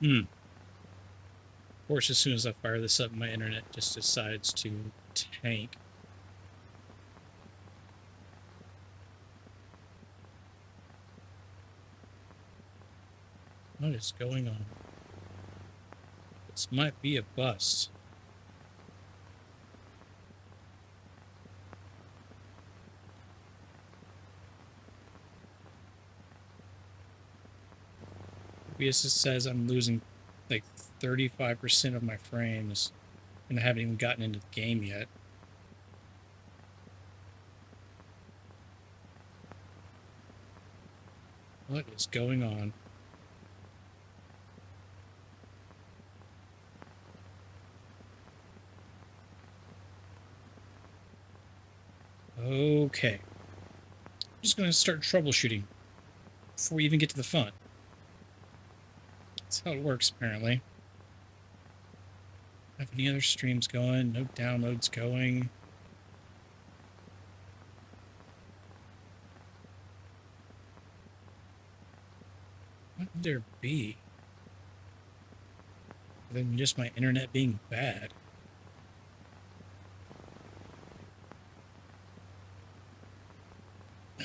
Hmm. Of course, as soon as I fire this up, my internet just decides to tank. What is going on? This might be a bust. OBS says I'm losing like 35% of my frames, and I haven't even gotten into the game yet. What is going on? Okay. I'm just going to start troubleshooting before we even get to the fun. That's how it works, apparently. Have any other streams going? No downloads going. What would there be? Other than just my internet being bad.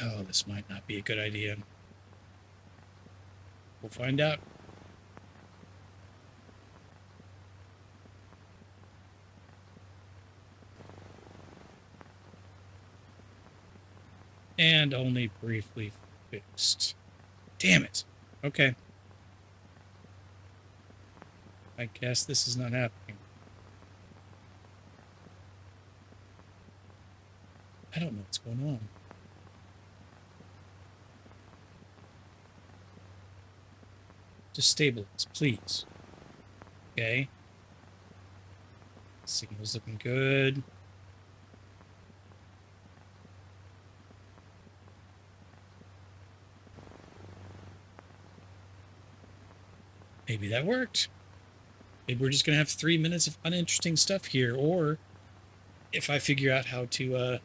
Oh, this might not be a good idea. We'll find out. And only briefly fixed. Damn it. Okay. I guess this is not happening. I don't know what's going on. Just stabilize, please. Okay. Signal's looking good. Maybe that worked. Maybe we're just going to have 3 minutes of uninteresting stuff here, or if I figure out how to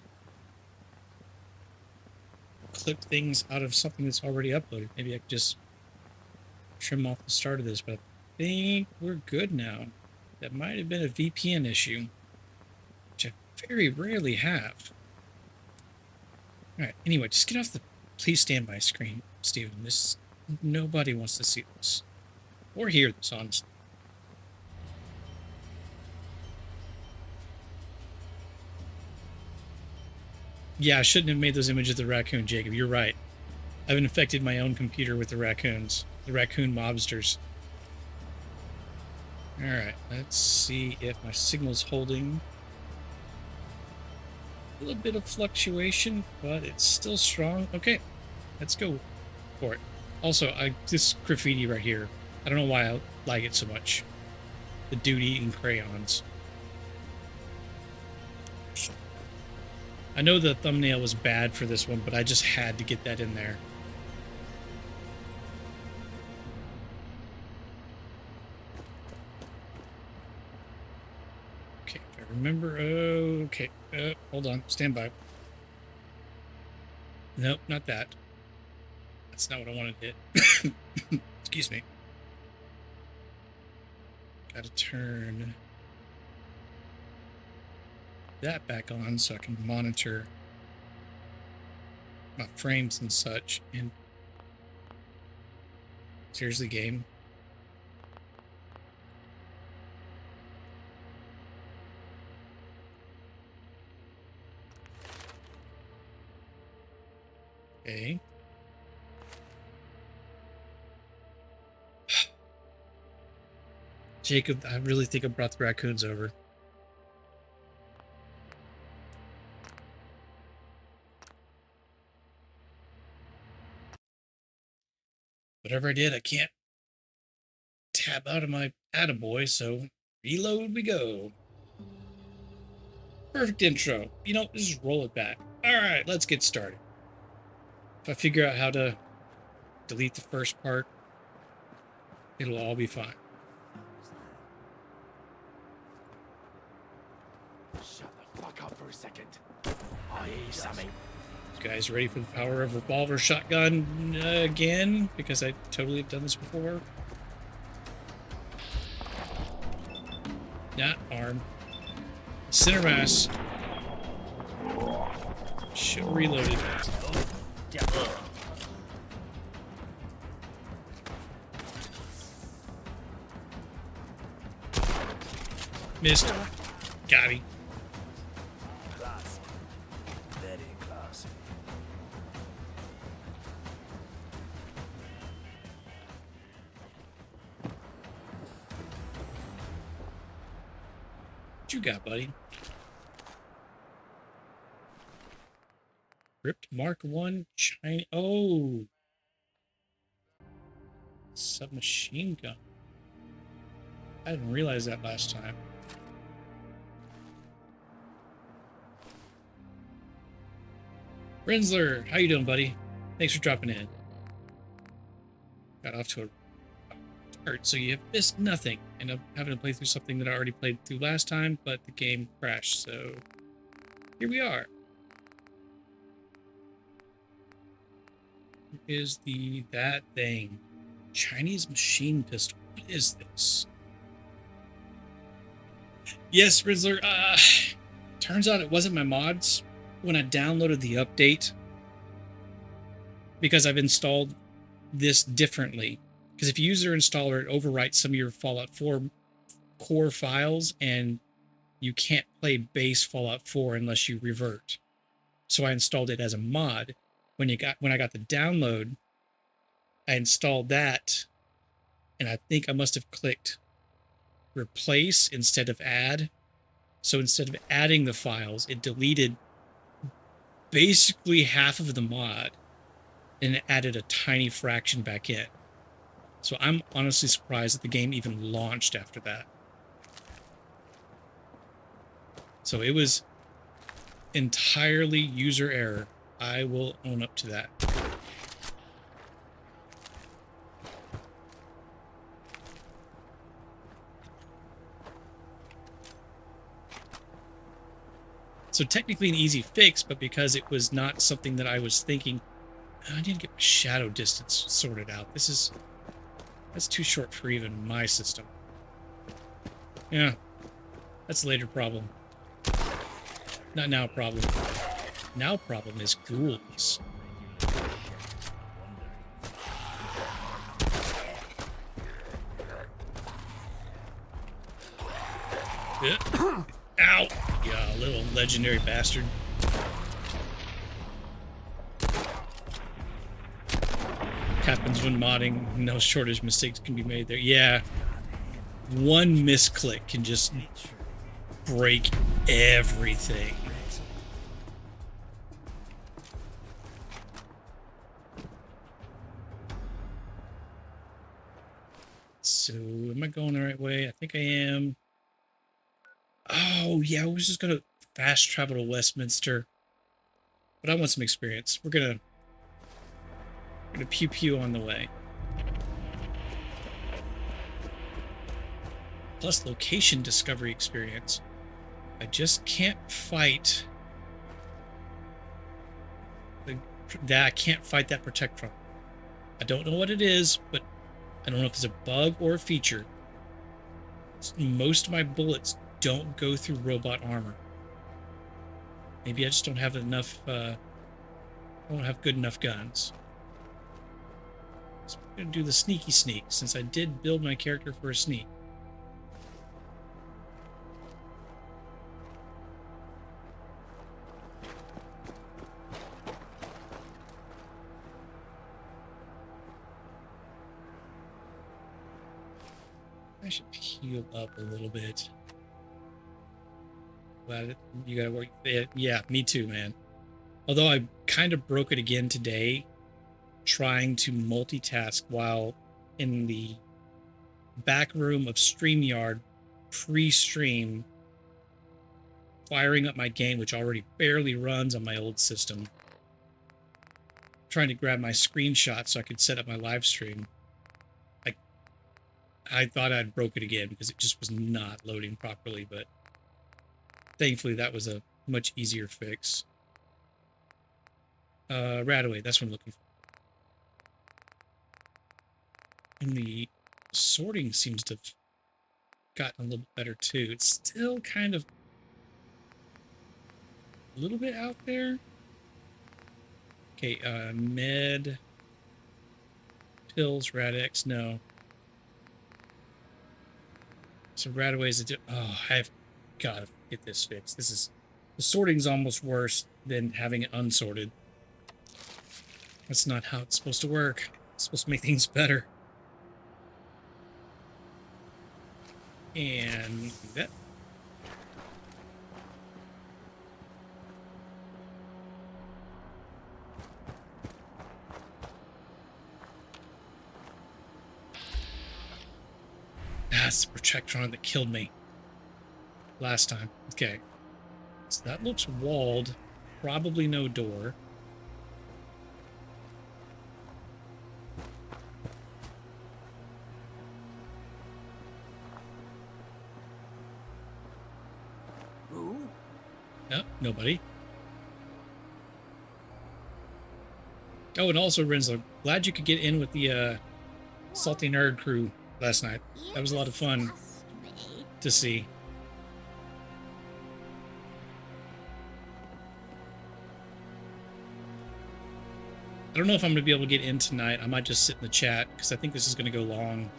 clip things out of something that's already uploaded, maybe I could just trim off the start of this, but I think we're good now. That might have been a VPN issue, which I very rarely have. Alright, anyway, just get off the please stand by screen, Steven. Nobody wants to see this. Or hear this, honestly. Yeah, I shouldn't have made those images of the raccoon, Jacob. You're right. I've infected my own computer with the raccoons. The raccoon mobsters. Alright, let's see if my signal's holding. A little bit of fluctuation, but it's still strong. Okay, let's go for it. Also, this graffiti right here, I don't know why I like it so much. The dude eating crayons. I know the thumbnail was bad for this one, but I just had to get that in there. Okay, if I remember. Okay, hold on, stand by. Nope, not that. That's not what I wanted to hit. Excuse me. Gotta turn that back on so I can monitor my frames and such. And seriously, game. Okay. Jacob, I really think I brought the raccoons over. Whatever I did, I can't tab out of my attaboy, so reload we go. Perfect intro. You know, just roll it back. Alright, let's get started. If I figure out how to delete the first part, it'll all be fine. Shut the fuck up for a second. I hear something. You guys ready for the power of revolver shotgun again? Because I totally have done this before. Not arm. Center mass. Should reloaded. Missed. Got him. Classy. Very classy. What you got, buddy? Ripped Mark 1 China. Oh. Submachine gun. I didn't realize that last time. Rensler, how you doing, buddy? Thanks for dropping in. Got off to a start, so you have missed nothing. And I'm having to play through something that I already played through last time, but the game crashed, so here we are. Is that thing? Chinese machine pistol. What is this? Yes, Rizzler. Turns out it wasn't my mods. When I downloaded the update, because I've installed this differently. Because if you use their installer, it overwrites some of your Fallout 4 core files, and you can't play base Fallout 4 unless you revert. So I installed it as a mod. When I got the download, I installed that, and I think I must have clicked replace instead of add. So instead of adding the files, it deleted basically half of the mod and it added a tiny fraction back in. So I'm honestly surprised that the game even launched after that. So it was entirely user error. I will own up to that. So technically an easy fix, but because it was not something that I was thinking, I need to get my shadow distance sorted out. That's too short for even my system. Yeah, that's a later problem. Not now problem. Now problem is ghouls. Ow! Yeah, little legendary bastard. Happens when modding. No shortage mistakes can be made there. Yeah. One misclick can just break everything. So, am I going the right way? I think I am. Oh, yeah, I was just gonna fast travel to Westminster. But I want some experience. We're gonna pew-pew on the way. Plus location discovery experience. I just can't fight I can't fight that Protectron. I don't know what it is, but I don't know if it's a bug or a feature. Most of my bullets don't go through robot armor. Maybe I just don't have enough, I don't have good enough guns. So I'm going to do the sneaky sneak, since I did build my character for a sneak. I should heal up a little bit. Glad you gotta work. Yeah, me too, man. Although I kind of broke it again today, trying to multitask while in the back room of StreamYard pre-stream, firing up my game, which already barely runs on my old system, trying to grab my screenshot so I could set up my live stream. I thought I'd broke it again because it just was not loading properly, but thankfully that was a much easier fix. Radaway, that's what I'm looking for. And the sorting seems to have gotten a little bit better too. It's still kind of a little bit out there. Okay, med, pills, Rad-X, no. So Radaways to do. Oh, I've got to get this fixed. This is, the sorting's almost worse than having it unsorted. That's not how it's supposed to work. It's supposed to make things better. And that. That's the Protectron that killed me last time. Okay. So that looks walled. Probably no door. Who? No, nobody. Oh, and also, Rinsler, glad you could get in with the Salty Nerd crew last night. That was a lot of fun to see. I don't know if I'm going to be able to get in tonight. I might just sit in the chat because I think this is going to go long.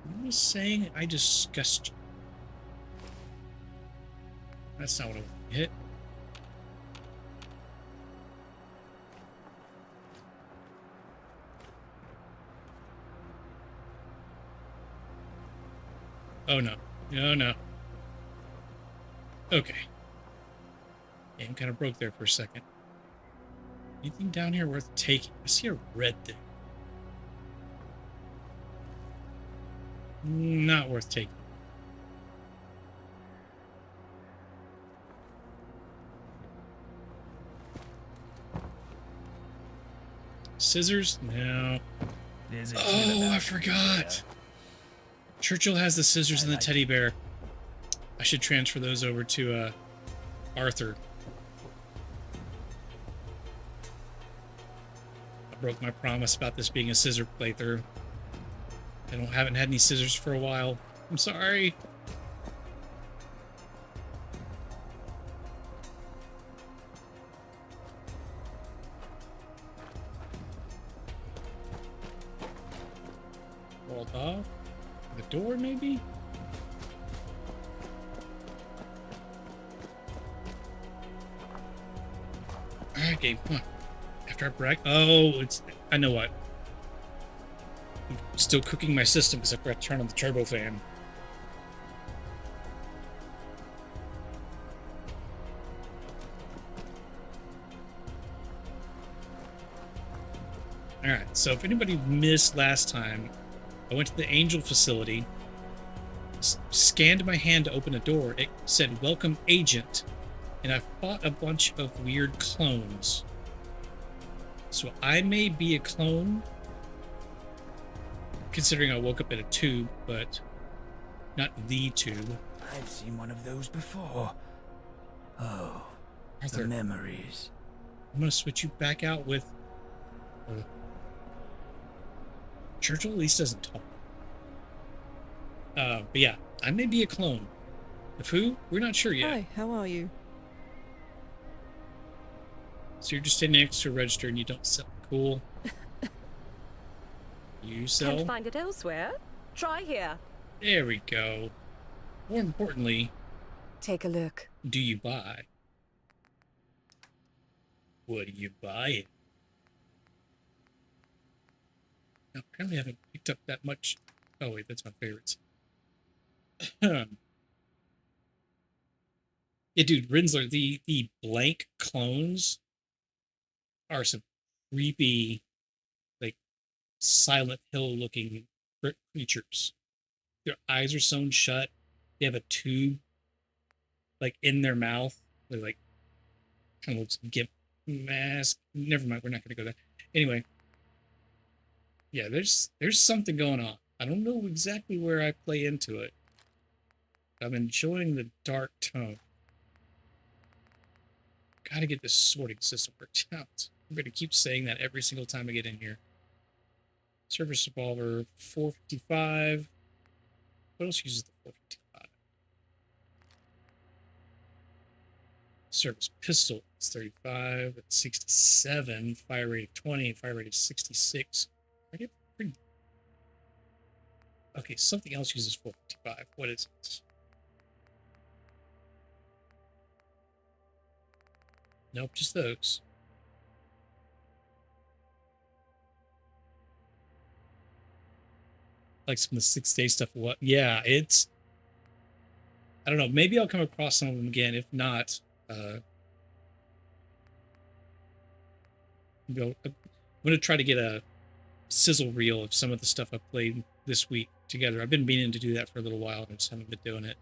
I was saying I discussed you. That's not what I hit. Oh no. No, no. Okay. Game kind of broke there for a second. Anything down here worth taking? I see a red thing. Not worth taking. Scissors? No. Oh, I forgot. Churchill has the scissors and the teddy bear. I should transfer those over to Arthur. I broke my promise about this being a scissor playthrough. Haven't had any scissors for a while. I'm sorry. Walled off. The door, maybe? Alright, game, come on. After I brag. Oh, I know what. I'm still cooking my system because I forgot to turn on the turbo fan. Alright, so if anybody missed last time, I went to the Angel facility, scanned my hand to open a door. It said, "Welcome, Agent," and I fought a bunch of weird clones. So I may be a clone, considering I woke up in a tube, but not the tube. I've seen one of those before. Oh, Arthur, the memories. I'm gonna switch you back out with Churchill. At least doesn't talk. But yeah, I may be a clone. Of who? We're not sure yet. Hi, how are you? So you're just standing next to a register and you don't sell. Cool. You sell? Can't find it elsewhere? Try here. There we go. More importantly, Take a look. do you buy? What do you buy? Now, apparently I haven't picked up that much. Oh wait, that's my favorites. Yeah, dude, Rinsler, the blank clones are some creepy, like, Silent Hill looking creatures. Their eyes are sewn shut. They have a tube, like, in their mouth. They're like, kind of looks gimp mask. Never mind, we're not going to go there. Anyway, yeah, there's something going on. I don't know exactly where I play into it. I'm enjoying the dark tone. Gotta get this sorting system worked out. I'm gonna keep saying that every single time I get in here. Service revolver, 455. What else uses the 455? Service pistol, it's 35. It's 67. Fire rate of 20. Fire rate of 66. Pretty. Okay, something else uses 455. What is it? Nope, just those. Like some of the 6-day stuff. What? Yeah, it's. I don't know. Maybe I'll come across some of them again. If not, I'm going to try to get a sizzle reel of some of the stuff I played this week together. I've been meaning to do that for a little while, and I just haven't been doing it.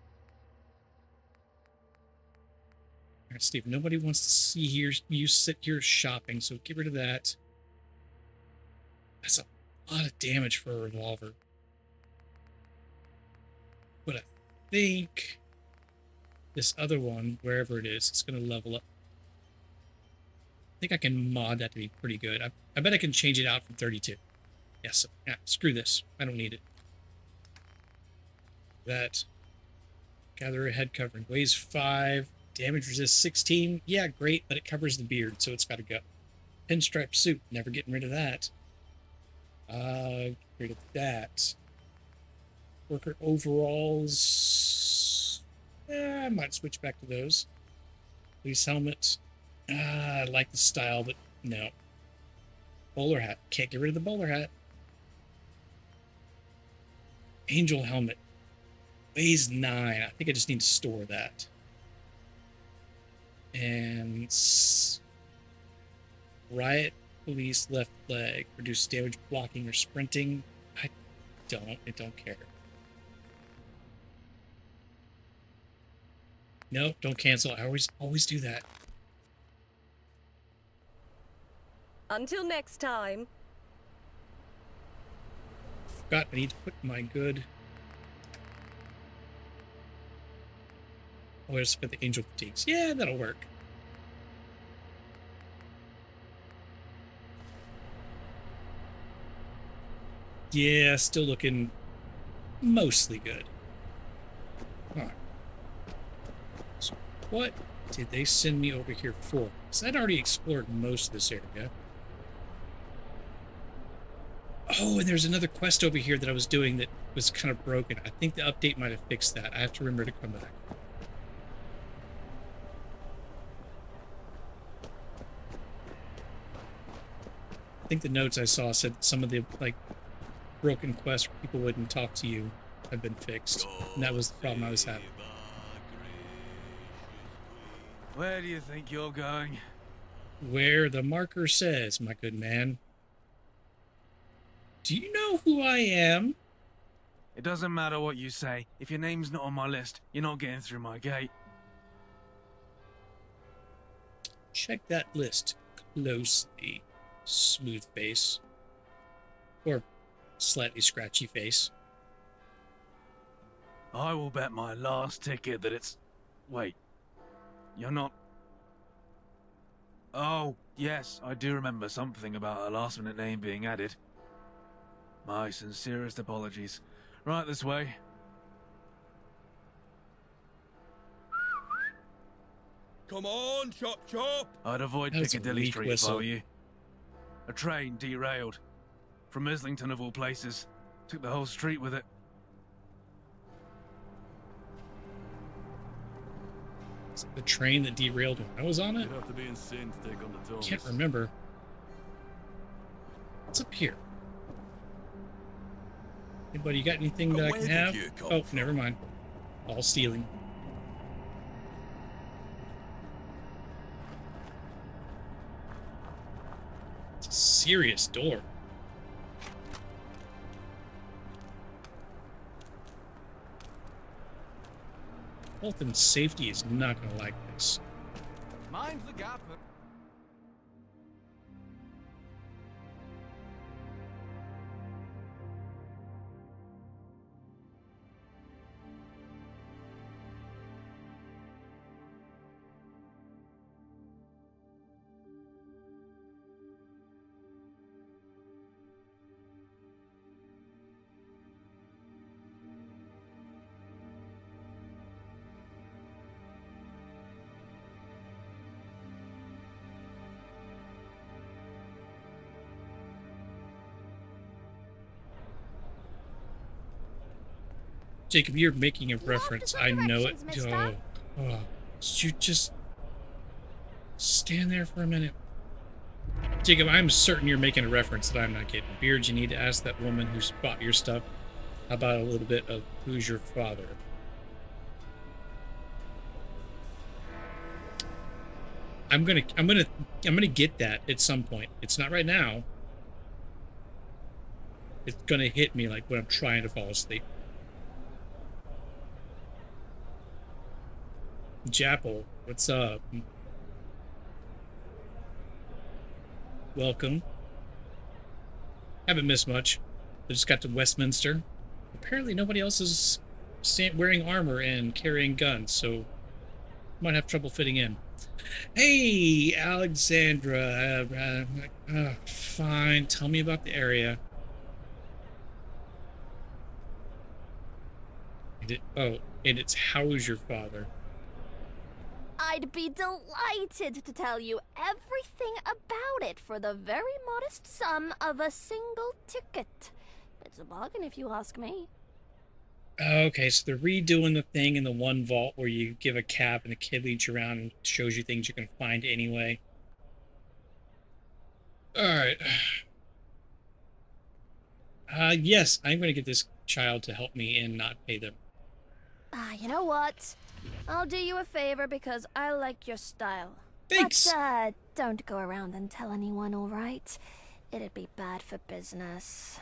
All right, Steve, nobody wants to see you sit here shopping, so get rid of that. That's a lot of damage for a revolver. But I think this other one, wherever it is, it's going to level up. I think I can mod that to be pretty good. I bet I can change it out from 32. Yes, yeah, screw this. I don't need it. That. Gather a head covering. Weighs 5. Damage resist 16. Yeah, great, but it covers the beard, so it's got to go. Pinstripe suit. Never getting rid of that. Get rid of that. Worker overalls. I might switch back to those. Police helmet. I like the style, but no. Bowler hat. Can't get rid of the bowler hat. Angel helmet. Weighs 9. I think I just need to store that. And riot police left leg. Reduce damage blocking or sprinting. I don't care. Nope, don't cancel. I always do that. Until next time. Forgot I need to put my good. Oh, I just put the angel fatigues. Yeah, that'll work. Yeah, still looking mostly good. Alright. So what did they send me over here for? Because I'd already explored most of this area. Oh, and there's another quest over here that I was doing that was kind of broken. I think the update might have fixed that. I have to remember to come back. I think the notes I saw said some of the, like, broken quests where people wouldn't talk to you have been fixed. And that was the problem I was having. Where do you think you're going? Where the marker says, my good man. Do you know who I am? It doesn't matter what you say. If your name's not on my list, you're not getting through my gate. Check that list closely, smooth face. Or slightly scratchy face. I will bet my last ticket that it's... Wait. You're not... Oh, yes, I do remember something about a last-minute name being added. My sincerest apologies. Right this way. Come on, chop chop! I'd avoid That was a Piccadilly weak Street whistle. if I were you. A train derailed. From Islington of all places. Took the whole street with it. Is it the train that derailed when I was on it? You'd have to be insane to take on the Thomas. Can't remember. What's up here? Anybody got anything that I Where can did have? you come Oh, from? never mind. All stealing. It's a serious door. Health and safety is not going to like this. Mind the gap. Jacob, you're making a You reference. after I some know it. directions, Oh, mister? oh. Did you just stand there for a minute? Jacob, I'm certain you're making a reference that I'm not getting. Beard, you need to ask that woman who bought your stuff about a little bit of who's your father. I'm gonna get that at some point. It's not right now. It's gonna hit me like when I'm trying to fall asleep. Japple, what's up? Welcome. Haven't missed much. I just got to Westminster. Apparently nobody else is wearing armor and carrying guns, so might have trouble fitting in. Hey, Alexandra. Fine. Tell me about the area. And it's how's your father? I'd be delighted to tell you everything about it for the very modest sum of a single ticket. It's a bargain if you ask me. Okay, so they're redoing the thing in the one vault where you give a cap and the kid leads you around and shows you things you can find anyway. Alright. Yes, I'm going to get this child to help me and not pay them. You know what? I'll do you a favor because I like your style. Thanks! But, don't go around and tell anyone, alright? It'd be bad for business.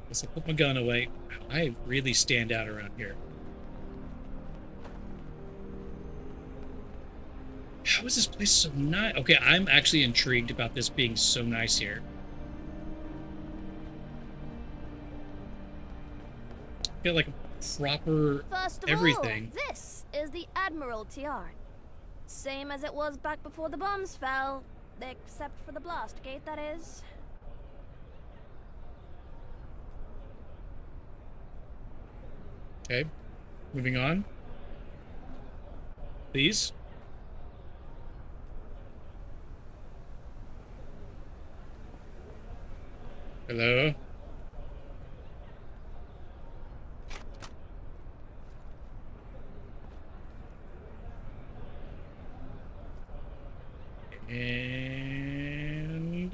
Guess I put my gun away. I really stand out around here. How is this place so nice? Okay, I'm actually intrigued about this being so nice here. I feel like a proper First of everything. all, this is the Admiralty Yard. Same as it was back before the bombs fell, except for the blast gate, that is. Okay, moving on. Please. Hello? And...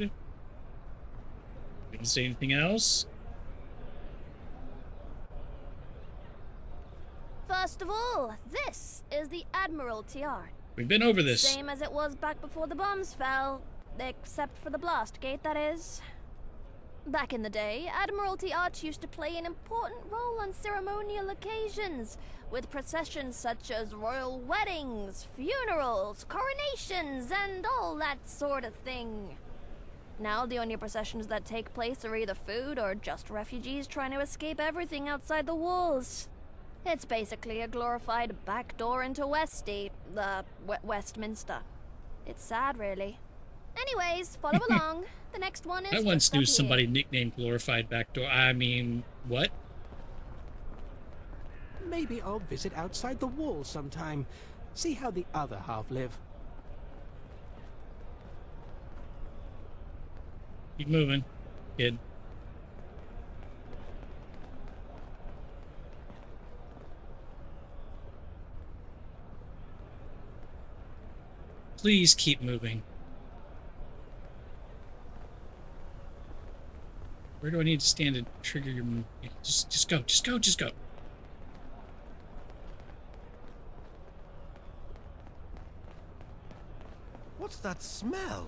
didn't say anything else? First of all, this is the Admiralty Yard. We've been over this. Same as it was back before the bombs fell, except for the blast gate, that is. Back in the day, Admiralty Arch used to play an important role on ceremonial occasions, with processions such as royal weddings, funerals, coronations, and all that sort of thing. Now the only processions that take place are either food or just refugees trying to escape everything outside the walls. It's basically a glorified backdoor into Westminster. It's sad, really. Anyways, follow along. The next one is I once just knew up somebody here. nicknamed Glorified Backdoor. I mean, what? Maybe I'll visit outside the wall sometime. See how the other half live. Keep moving, kid. Please keep moving. Where do I need to stand to trigger your move? Just go, just go, just go. What's that smell?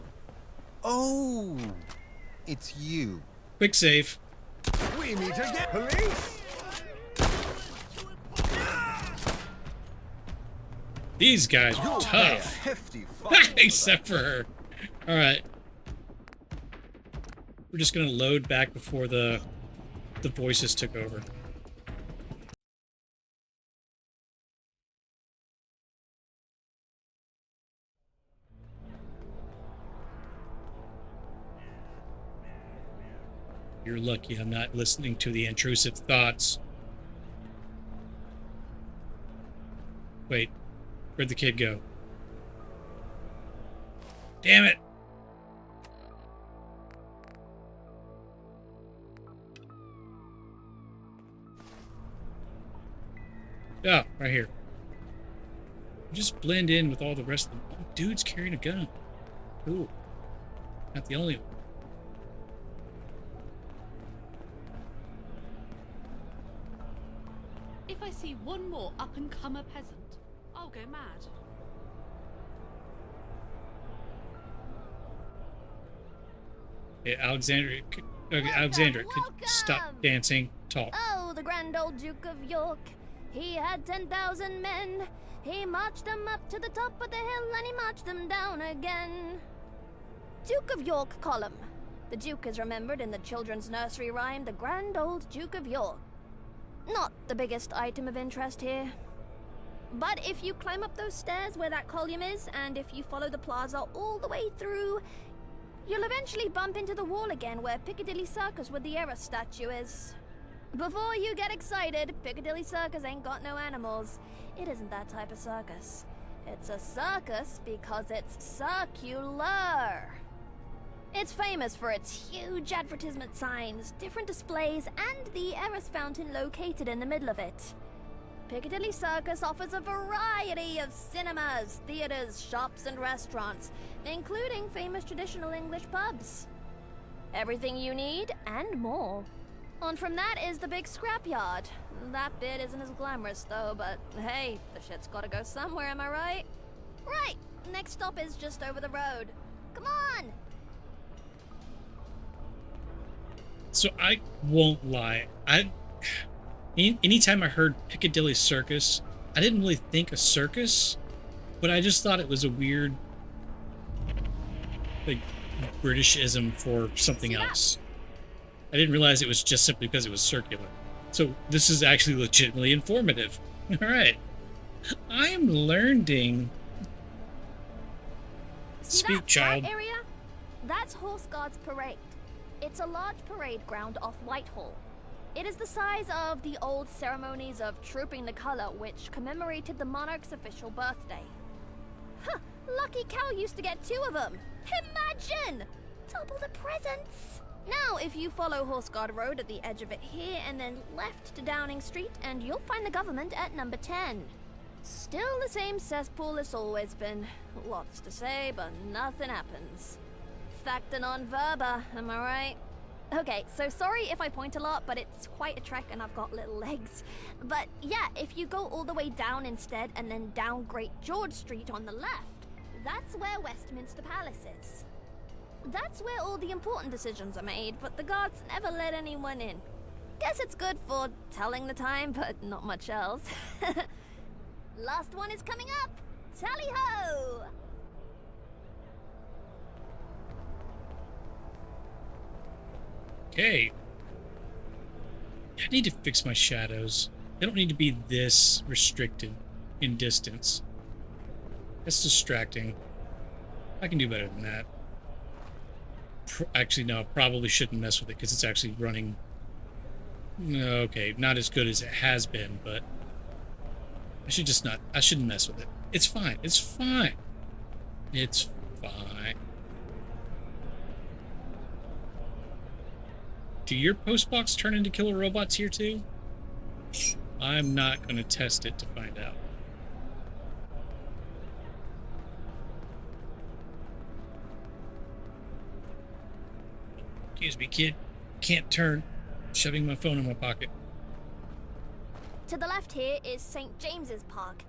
Oh, it's you. Quick save. We need to get police. These guys are You'll pay a tough. hefty fine. Except for her. Alright. We're just gonna load back before the voices took over. You're lucky I'm not listening to the intrusive thoughts. Wait, where'd the kid go? Damn it! Right here. Just blend in with all the rest of them. Oh, dude's carrying a gun. Cool. Not the only one. If I see one more up-and-comer peasant, I'll go mad. Yeah, Alexandra, okay, Alexandra, could welcome. stop dancing, talk. Oh, the grand old Duke of York. He had 10,000 men. He marched them up to the top of the hill and he marched them down again. Duke of York column. The Duke is remembered in the children's nursery rhyme, the grand old Duke of York. Not the biggest item of interest here. But if you climb up those stairs where that column is, and if you follow the plaza all the way through, you'll eventually bump into the wall again where Piccadilly Circus with the Era statue is. Before you get excited, Piccadilly Circus ain't got no animals. It isn't that type of circus. It's a circus because it's circular. It's famous for its huge advertisement signs, different displays, and the Eris fountain located in the middle of it. Piccadilly Circus offers a variety of cinemas, theaters, shops, and restaurants, including famous traditional English pubs. Everything you need, and more. On from that is the big scrapyard. That bit isn't as glamorous though, but hey, the shit's gotta go somewhere, am I right? Right, next stop is just over the road. Come on! So I won't lie. Anytime I heard Piccadilly Circus, I didn't really think a circus, but I just thought it was a weird, like, Britishism for something else. I didn't realize it was just simply because it was circular. So this is actually legitimately informative. All right. I'm learning. Speak, child. That area? That's Horse Guards Parade. It's a large parade ground off Whitehall. It is the size of the old ceremonies of Trooping the Colour, which commemorated the monarch's official birthday. Huh, lucky cow used to get 2 of them. Imagine! Double the presents! Now, if you follow Horse Guard Road at the edge of it here, and then left to Downing Street, and you'll find the government at number 10. Still the same cesspool it's always been. Lots to say, but nothing happens. Facta non verba, am I right? Okay, so sorry if I point a lot, but it's quite a trek and I've got little legs. But yeah, if you go all the way down instead and then down Great George Street on the left, that's where Westminster Palace is. That's where all the important decisions are made, but the guards never let anyone in. Guess it's good for telling the time, but not much else. Last one is coming up! Tally-ho! Okay. I need to fix my shadows. They don't need to be this restricted in distance. That's distracting. I can do better than that. Actually, no, probably shouldn't mess with it because it's actually running. Okay, not as good as it has been, but I should just not. I shouldn't mess with it. It's fine. It's fine. It's fine. Do your postbox turn into killer robots here too? I'm not going to test it to find out. Excuse me, kid. Can't turn. Shoving my phone in my pocket. To the left here is St. James's Park.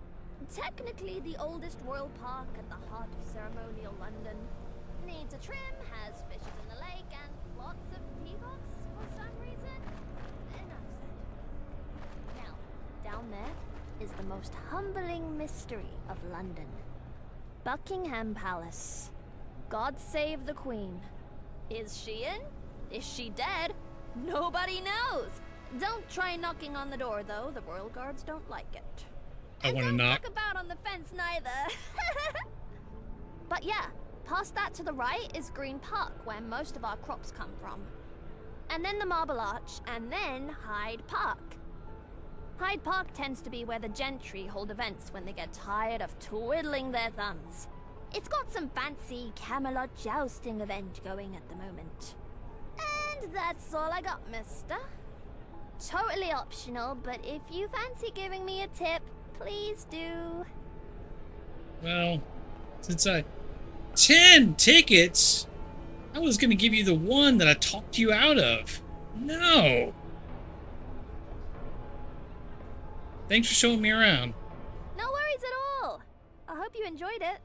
Technically the oldest royal park at the heart of ceremonial London. Needs a trim, has fishes in the lake, and lots of peacocks for some reason. Enough said. Now, down there is the most humbling mystery of London. Buckingham Palace. God save the Queen. Is she in? Is she dead? Nobody knows. Don't try knocking on the door, though. The royal guards don't like it. I want to knock. Don't talk about on the fence, neither. But yeah, past that to the right is Green Park, where most of our crops come from. And then the Marble Arch, and then Hyde Park. Hyde Park tends to be where the gentry hold events when they get tired of twiddling their thumbs. It's got some fancy Camelot jousting event going at the moment. And that's all I got, mister. Totally optional, but if you fancy giving me a tip, Please do. Well, since 10 tickets, I was going to give you the one that I talked you out of. No. Thanks for showing me around. No worries at all. I hope you enjoyed it.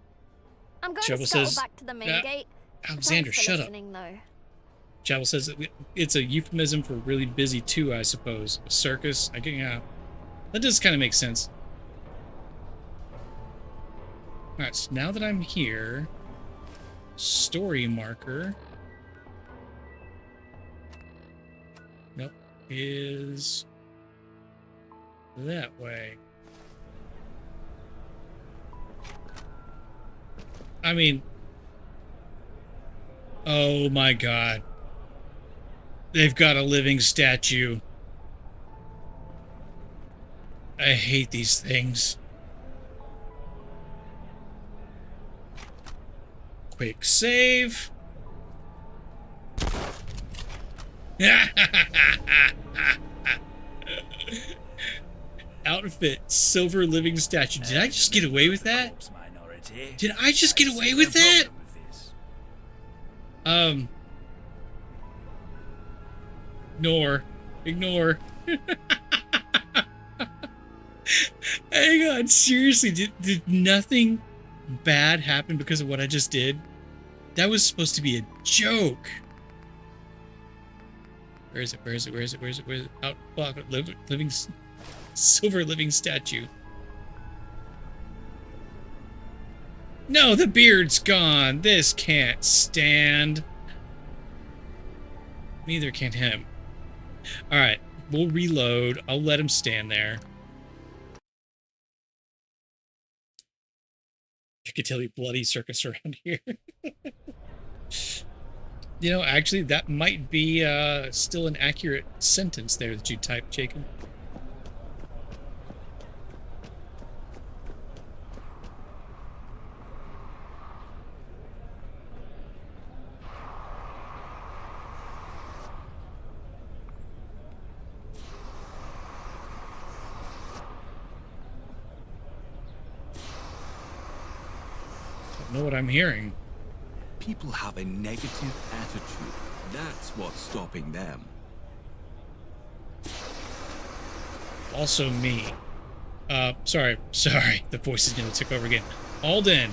I'm going Jabba to scuttle says, back to the main gate. Alexander, Thanks for shut up. listening, though. Jabba says that it's a euphemism for really busy too, I suppose. A circus. I can, that does kind of make sense. Alright, so now that I'm here, story marker. Nope, is that way. I mean, oh my god. They've got a living statue. I hate these things. Quick save. Outfit, silver living statue. Did I just get away with that? Did I just get away with that? Ignore. Hang on, seriously, did nothing bad happen because of what I just did? That was supposed to be a joke. Where is it? Out, living, silver living statue. No, the beard's gone. This can't stand. Neither can him. Alright, we'll reload. I'll let him stand there. I could tell you bloody circus around here. You know, actually, that might be still an accurate sentence there that you typed, Jacob. Don't know what I'm hearing. People have a negative attitude. That's what's stopping them. Also me. Sorry. The voice is gonna take over again. Alden,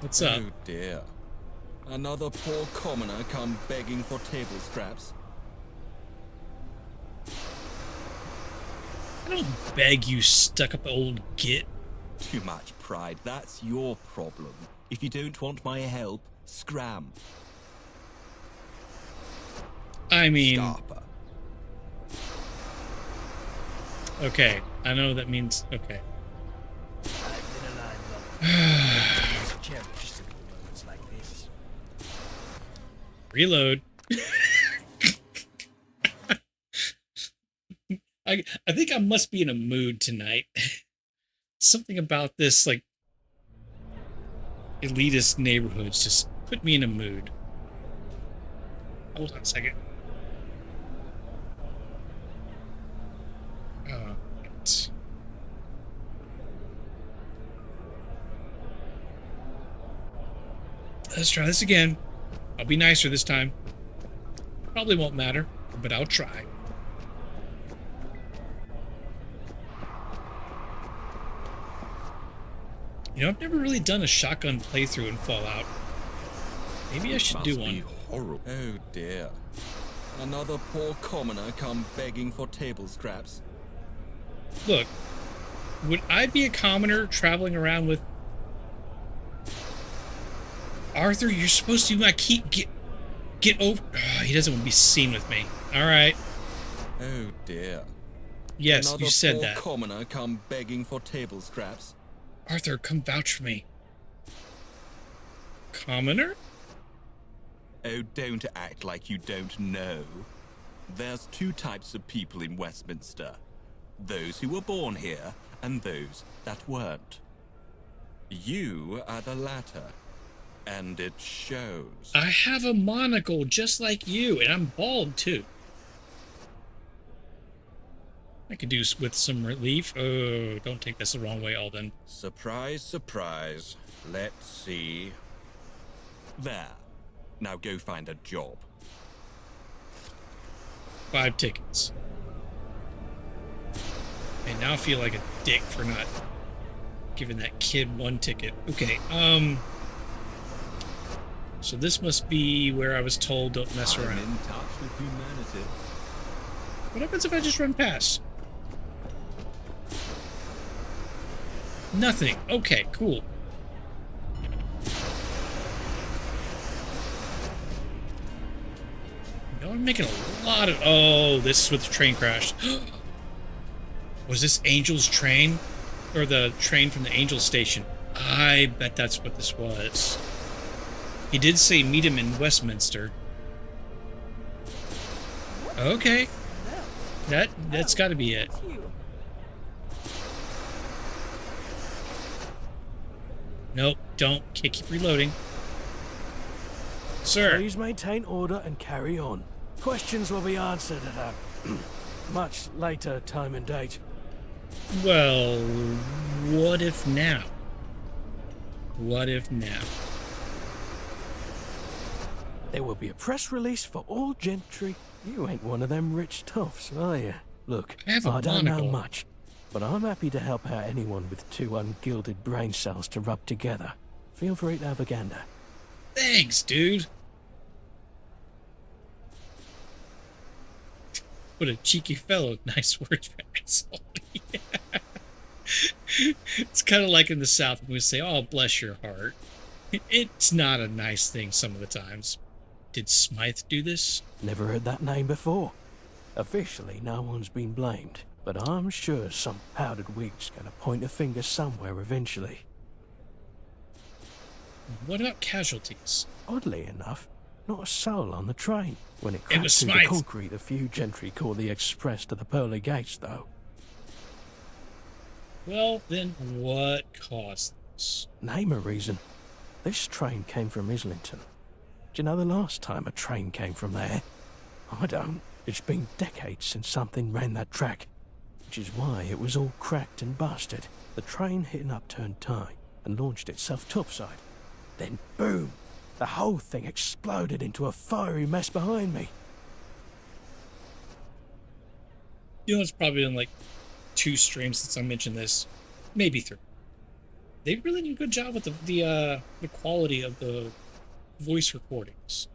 what's up? Oh dear. Another poor commoner come begging for table scraps. I don't beg, you stuck-up old git. Too much pride, that's your problem. If you don't want my help, scram. I mean... Scarper. Okay, I know that means... Okay. Reload. I think I must be in a mood tonight. Something about this, like, elitist neighborhoods just put me in a mood. Hold on a second. Let's try this again. I'll be nicer this time. Probably won't matter, but I'll try. You know, I've never really done a shotgun playthrough in Fallout. Maybe I should do one. Horrible. Oh dear. Another poor commoner come begging for table scraps. Look, would I be a commoner traveling around with... Arthur, you're supposed to be my key... Get over... Oh, he doesn't want to be seen with me. Alright. Oh dear. Yes, Another you said poor that. Commoner come begging for table scraps. Arthur, come vouch for me. Commoner? Oh, don't act like you don't know. There's two types of people in Westminster. Those who were born here, and those that weren't. You are the latter. And it shows. I have a monocle just like you, and I'm bald too. I could do with some relief. Oh, don't take this the wrong way, Alden. Surprise, surprise. Let's see. There. Now go find a job. 5 tickets. And now I feel like a dick for not giving that kid 1 ticket. Okay, so this must be where I was told don't mess around. I'm in touch with humanity. What happens if I just run past? Nothing. Okay, cool. Now I'm making a lot of... Oh, this is with the train crash. Was this Angel's train? Or the train from the Angel station? I bet that's what this was. He did say meet him in Westminster. Okay. That's got to be it. Nope, don't. Keep reloading. Sir. Please maintain order and carry on. Questions will be answered at a much later time and date. Well, what if now? What if now? There will be a press release for all gentry. You ain't one of them rich toffs, are you? Look, I don't know monocle. much, but I'm happy to help out anyone with 2 ungilded brain cells to rub together. Feel free to have a gander. Thanks, dude. What a cheeky fellow. Nice words for asshole. Yeah. It's kind of like in the South when we say, oh, bless your heart. It's not a nice thing some of the times. Did Smythe do this? Never heard that name before. Officially, no one's been blamed, but I'm sure some powdered wig's gonna point a finger somewhere eventually. What about casualties? Oddly enough, not a soul on the train. When it It crashed was through the Smythe. concrete, a few gentry caught the express to the pearly gates, though. Well, then what caused this? Name a reason. This train came from Islington. Do you know the last time a train came from there? I don't. It's been decades since something ran that track, which is why it was all cracked and busted. The train hit an upturned tie and launched itself topside. Then boom! The whole thing exploded into a fiery mess behind me. You know, it's probably been like 2 streams since I mentioned this. Maybe 3. They really did a good job with the quality of the voice recordings.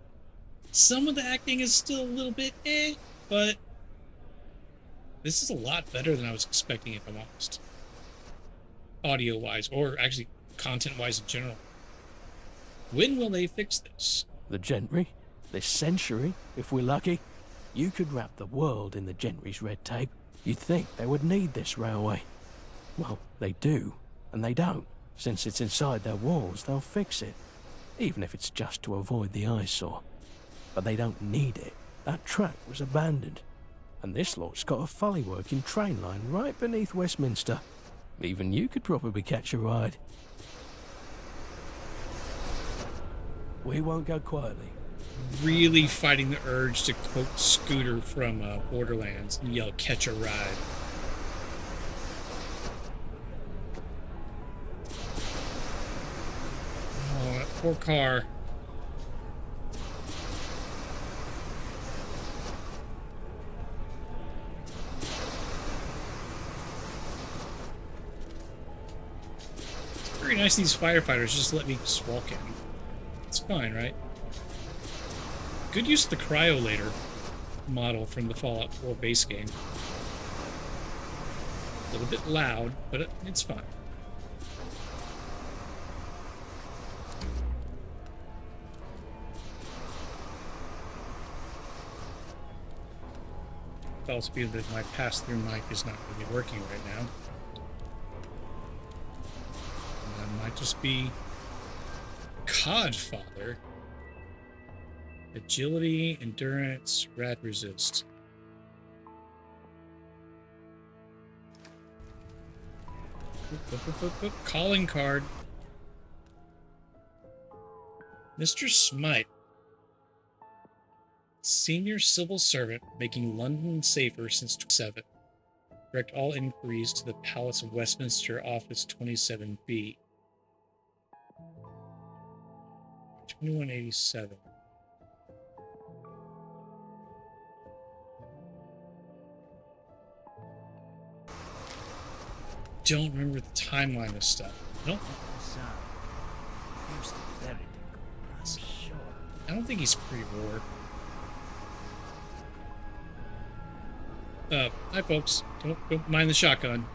Some of the acting is still a little bit but this is a lot better than I was expecting, if I'm honest. Audio-wise, or actually content-wise in general. When will they fix this? The gentry? This century, if we're lucky? You could wrap the world in the gentry's red tape. You'd think they would need this railway. Well, they do, and they don't. Since it's inside their walls, they'll fix it. Even if it's just to avoid the eyesore. But they don't need it. That track was abandoned. And this lot's got a fully working train line right beneath Westminster. Even you could probably catch a ride. We won't go quietly. Really fighting the urge to quote Scooter from Borderlands and yell, catch a ride. Oh, that poor car. It's very nice these firefighters just let me just walk in. It's fine, right? Good use of the cryolator model from the Fallout 4 base game. A little bit loud, but it's fine. It also be that my pass-through mic is not really working right now. And that might just be Codfather. Agility, endurance, rad resist. Calling card. Mr. Smythe. Senior civil servant making London safer since 7. Direct all inquiries to the Palace of Westminster, Office 27B. 2187. Don't remember the timeline of stuff. Nope. I don't think he's pre-war. Hi folks. Don't mind the shotgun.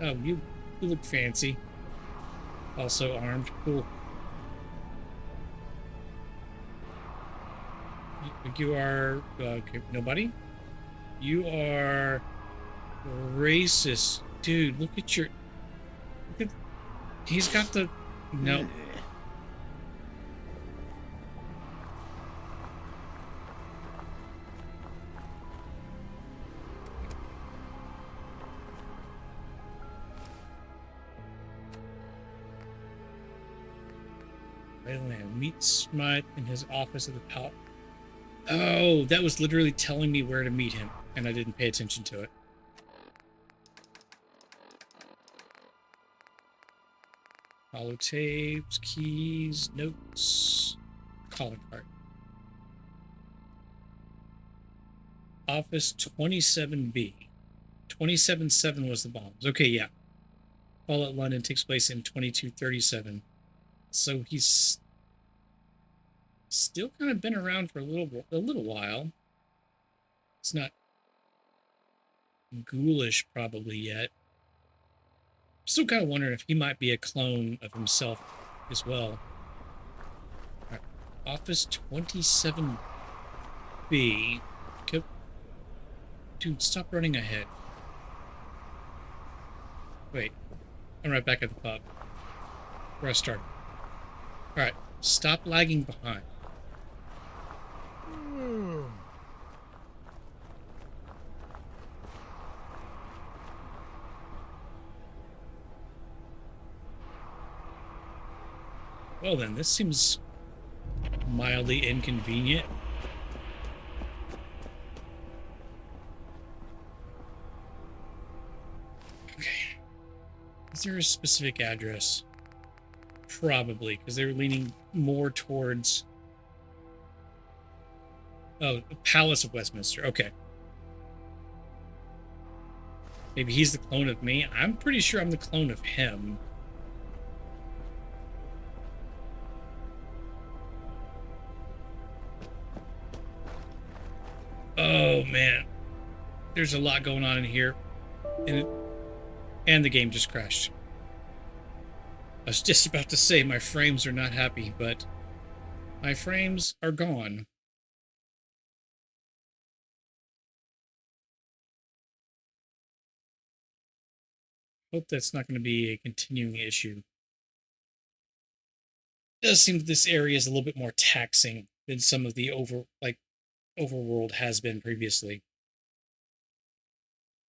Oh, you look fancy. Also armed. Cool. You are okay, nobody? You are racist. Dude, look at your he's got the no. Meet Smythe in his office at the palace. Oh, that was literally telling me where to meet him, and I didn't pay attention to it. Hollow tapes, keys, notes, calling card. Office 27B. 27-7 was the bombs. Okay, yeah. Fallout London takes place in 2237. So he's still kind of been around for a little while. It's not ghoulish probably yet. Still kind of wondering if he might be a clone of himself as well. Right. Office 27B. Okay. Dude, stop running ahead. Wait. I'm right back at the pub. Where I started. Alright. Stop lagging behind. Well then, this seems mildly inconvenient. Okay. Is there a specific address? Probably, because they're leaning more towards... Oh, the Palace of Westminster. Okay. Maybe he's the clone of me. I'm pretty sure I'm the clone of him. Oh, man. There's a lot going on in here. And the game just crashed. I was just about to say my frames are not happy, but my frames are gone. Hope that's not going to be a continuing issue. It does seem that this area is a little bit more taxing than some of the overworld has been previously.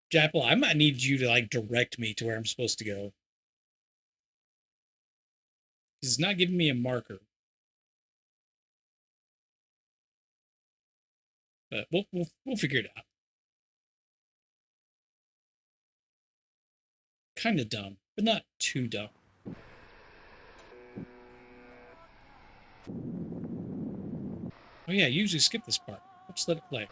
Japple, I might need you to direct me to where I'm supposed to go. It's not giving me a marker. But we'll figure it out. Kind of dumb, but not too dumb. Oh yeah, you usually skip this part. Let's let it play.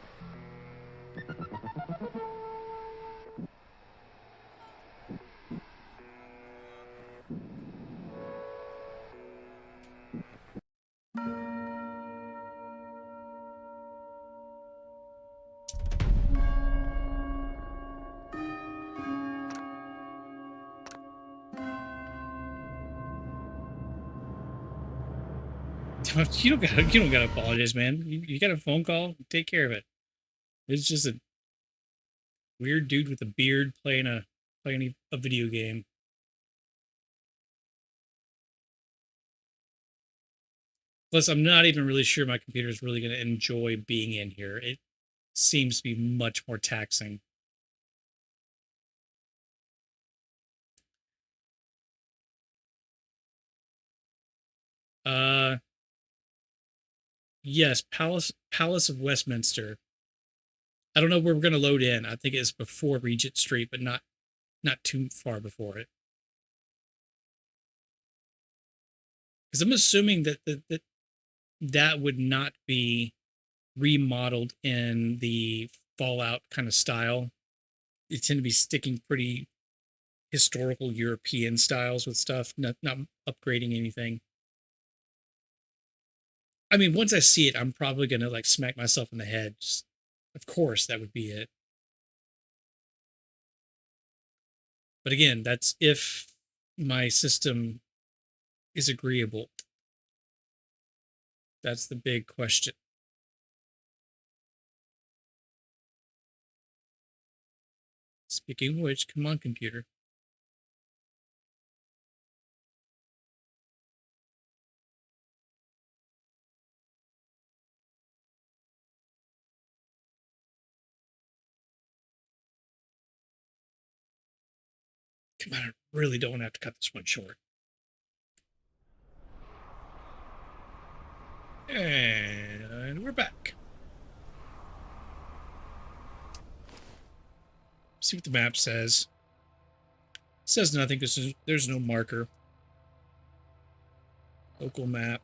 You don't gotta apologize, man. You got a phone call, take care of it. It's just a weird dude with a beard playing a video game. Plus, I'm not even really sure my computer is really going to enjoy being in here. It seems to be much more taxing. Yes, Palace of Westminster. I don't know where we're going to load in. I think it's before Regent Street, but not too far before it. Because I'm assuming that would not be remodeled in the Fallout kind of style. They tend to be sticking pretty historical European styles with stuff, not upgrading anything. I mean, once I see it, I'm probably gonna like smack myself in the head. Just, of course, that would be it. But again, that's if my system is agreeable. That's the big question. Speaking of which, come on, computer. Come on, I really don't want to have to cut this one short. And we're back. See what the map says. It says nothing because there's no marker. Local map.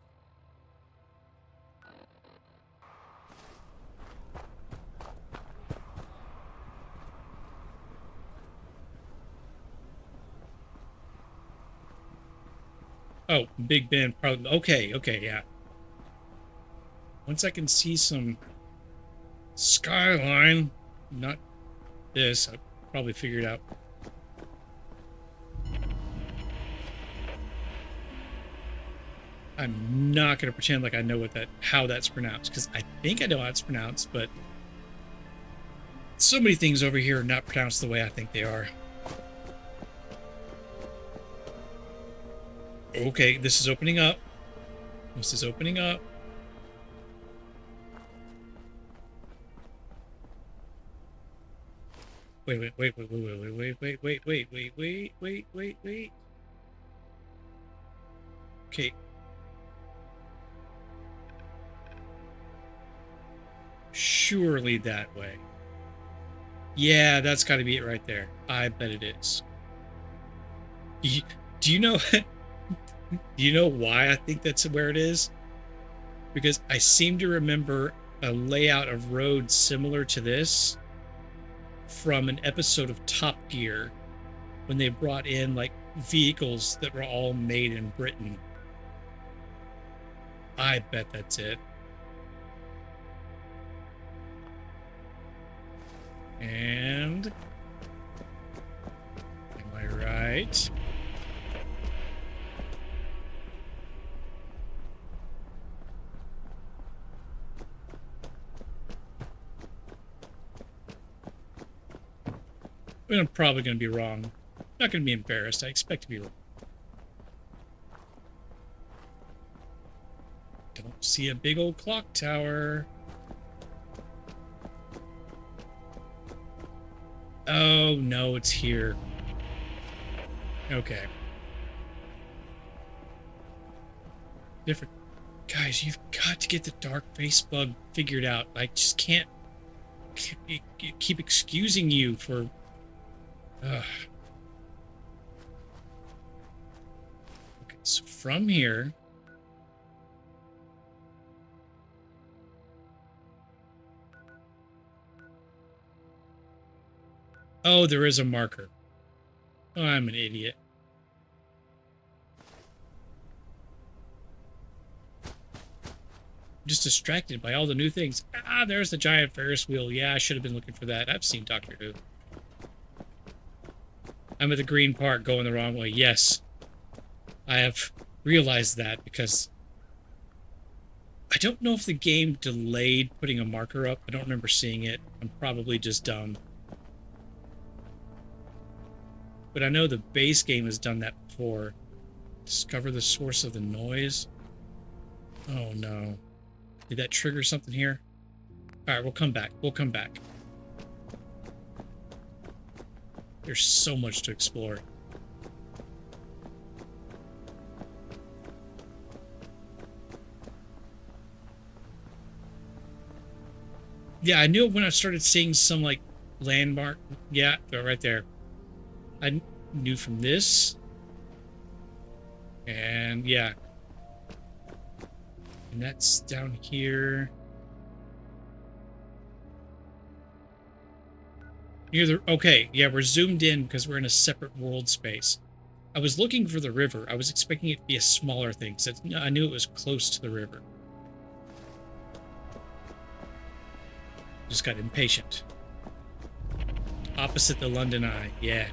Oh, Big Ben, probably. Okay, yeah. Once I can see some skyline, not this, I'll probably figure it out. I'm not going to pretend like I know how that's pronounced, because I think I know how it's pronounced, but so many things over here are not pronounced the way I think they are. Okay, this is opening up. This is opening up. Wait. Okay. Surely that way. Yeah, that's got to be it right there. I bet it is. Do you know do you know why I think that's where it is? Because I seem to remember a layout of roads similar to this from an episode of Top Gear when they brought in like vehicles that were all made in Britain. I bet that's it. And am I right? I mean, I'm probably going to be wrong. I'm not going to be embarrassed. I expect to be wrong. Don't see a big old clock tower. Oh, no, it's here. Okay. Different. Guys, you've got to get the dark face bug figured out. I just can't keep excusing you for... Okay, so from here... Oh, there is a marker. Oh, I'm an idiot. I'm just distracted by all the new things. Ah, there's the giant Ferris wheel. Yeah, I should have been looking for that. I've seen Doctor Who. I'm at the green part going the wrong way. Yes. I have realized that because I don't know if the game delayed putting a marker up. I don't remember seeing it. I'm probably just dumb. But I know the base game has done that before. Discover the source of the noise. Oh no. Did that trigger something here? Alright, we'll come back. We'll come back. There's so much to explore. Yeah, I knew it when I started seeing some, like, landmark. Yeah, they're right there. I knew from this. And, yeah. And that's down here. Okay, yeah, we're zoomed in because we're in a separate world space. I was looking for the river. I was expecting it to be a smaller thing, so I knew it was close to the river. Just got impatient. Opposite the London Eye, yeah.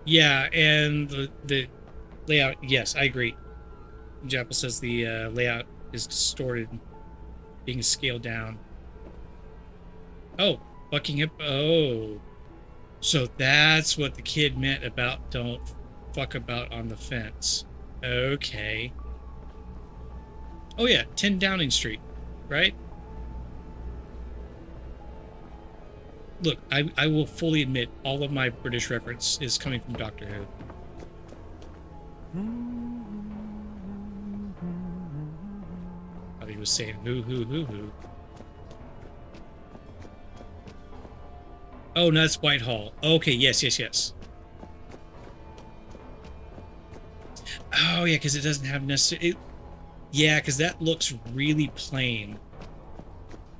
Yeah, and the layout, yes, I agree. Japple says the layout is distorted, being scaled down. Oh, Buckingham. Oh. So that's what the kid meant about don't fuck about on the fence. Okay. Oh yeah, 10 Downing Street, right? Look, I will fully admit all of my British reference is coming from Doctor Who. He was saying who. Oh, no, that's Whitehall. Okay, yes. Oh, yeah, because it doesn't have necessarily... Yeah, because that looks really plain.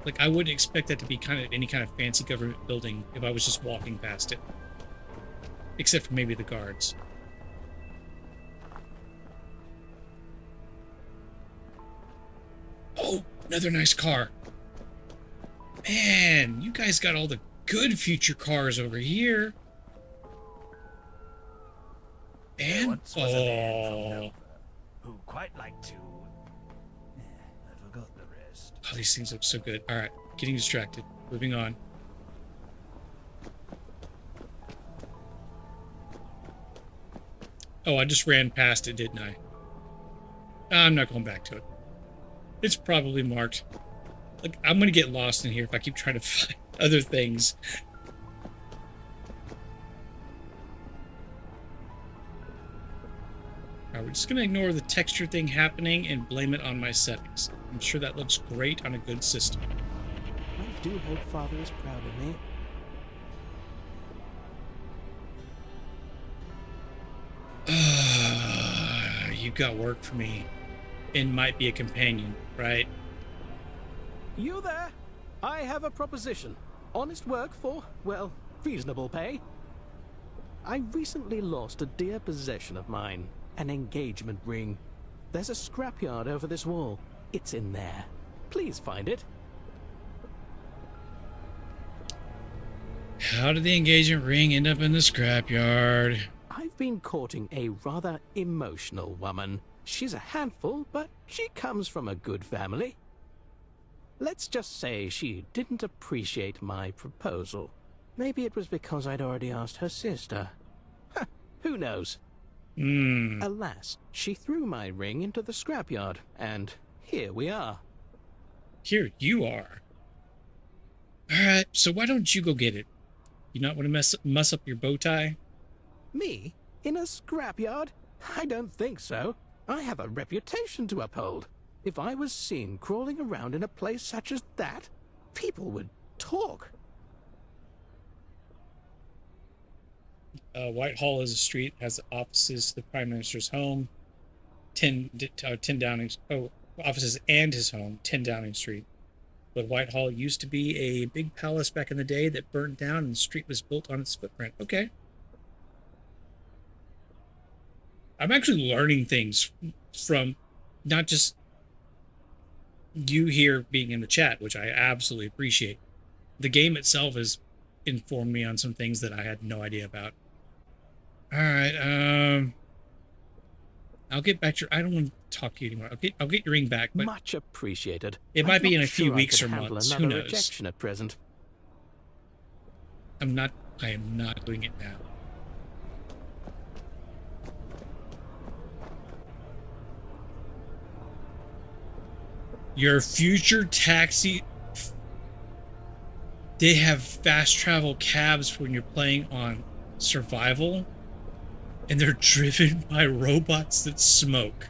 Like, I wouldn't expect that to be any kind of fancy government building if I was just walking past it. Except for maybe the guards. Oh, another nice car. Man, you guys got all the good future cars over here. And who quite like to. I forgot the rest. Oh, these things look so good. All right, getting distracted. Moving on. Oh, I just ran past it, didn't I? I'm not going back to it. It's probably marked. Like, I'm gonna get lost in here if I keep trying to find other things. Alright, we're just gonna ignore the texture thing happening and blame it on my settings. I'm sure that looks great on a good system. I do hope Father is proud of me. You got work for me. And might be a companion, right? You there? I have a proposition. Honest work for, well, reasonable pay. I recently lost a dear possession of mine, an engagement ring. There's a scrapyard over this wall. It's in there. Please find it. How did the engagement ring end up in the scrapyard? I've been courting a rather emotional woman. She's a handful, but she comes from a good family. Let's just say she didn't appreciate my proposal. Maybe it was because I'd already asked her sister. Who knows? Alas, she threw my ring into the scrapyard, and here we are. Here you are. Alright, so why don't you go get it? You not want to muss up your bow tie? Me? In a scrapyard? I don't think so. I have a reputation to uphold. If I was seen crawling around in a place such as that, people would talk. Whitehall is a street, has offices, the Prime Minister's home, 10 Downing... Oh, offices and his home, 10 Downing Street. But Whitehall used to be a big palace back in the day that burned down and the street was built on its footprint. Okay. I'm actually learning things from not just you here being in the chat, which I absolutely appreciate. The game itself has informed me on some things that I had no idea about. All right, I'll get back to your... I don't want to talk to you anymore. I'll get your ring back, but much appreciated. It might be in a few sure weeks I or could handle months. Who another knows? rejection at present. I am not doing it now. Your future taxi... They have fast travel cabs when you're playing on survival, and they're driven by robots that smoke.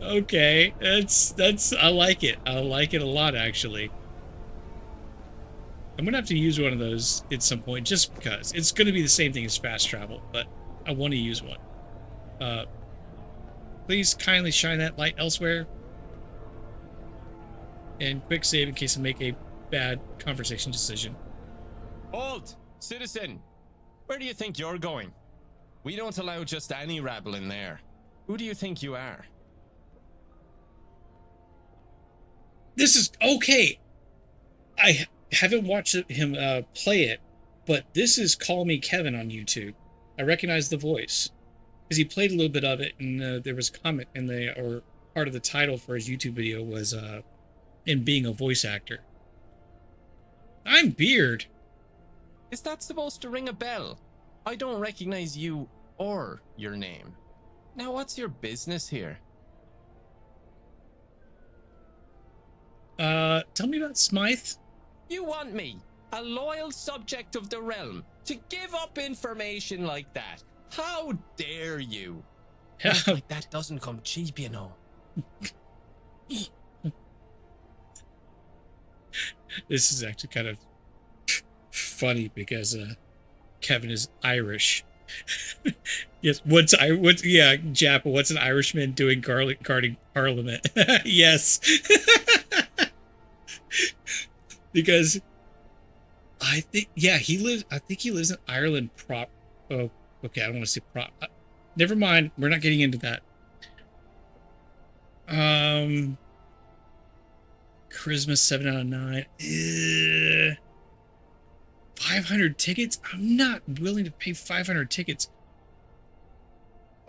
Okay, that's I like it. I like it a lot, actually. I'm gonna have to use one of those at some point, just because it's gonna be the same thing as fast travel, but I want to use one. Please kindly shine that light elsewhere. And quick save in case I make a bad conversation decision. Halt! Citizen! Where do you think you're going? We don't allow just any rabble in there. Who do you think you are? This is okay. I haven't watched him play it, but this is Call Me Kevin on YouTube. I recognize the voice because he played a little bit of it, and there was a comment in the or part of the title for his YouTube video was in being a voice actor. I'm Beard. Is that supposed to ring a bell? I don't recognize you or your name. Now, what's your business here? Tell me about Smythe. You want me, a loyal subject of the realm, to give up information like that? How dare you? Like that doesn't come cheap, you know. This is actually kind of funny because Kevin is Irish. Yes, what's Jap, what's an Irishman doing guarding Parliament? Yes. Because I think he lives in Ireland oh, okay, I don't want to say never mind, we're not getting into that. Charisma 7 out of 9. 500 tickets? I'm not willing to pay 500 tickets.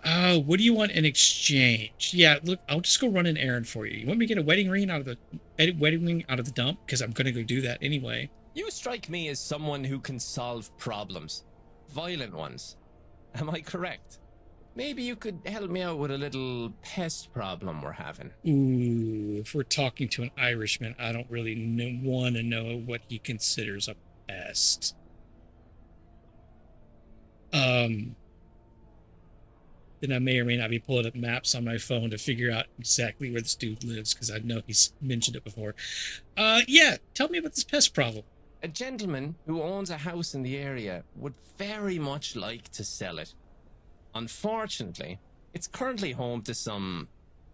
What do you want in exchange? Yeah, look, I'll just go run an errand for you. You want me to get a wedding ring out of the dump? Because I'm gonna go do that anyway. You strike me as someone who can solve problems. Violent ones. Am I correct? Maybe you could help me out with a little pest problem we're having. Ooh, if we're talking to an Irishman, I don't really want to know what he considers a pest. Then I may or may not be pulling up maps on my phone to figure out exactly where this dude lives, because I know he's mentioned it before. Yeah, tell me about this pest problem. A gentleman who owns a house in the area would very much like to sell it. Unfortunately, it's currently home to some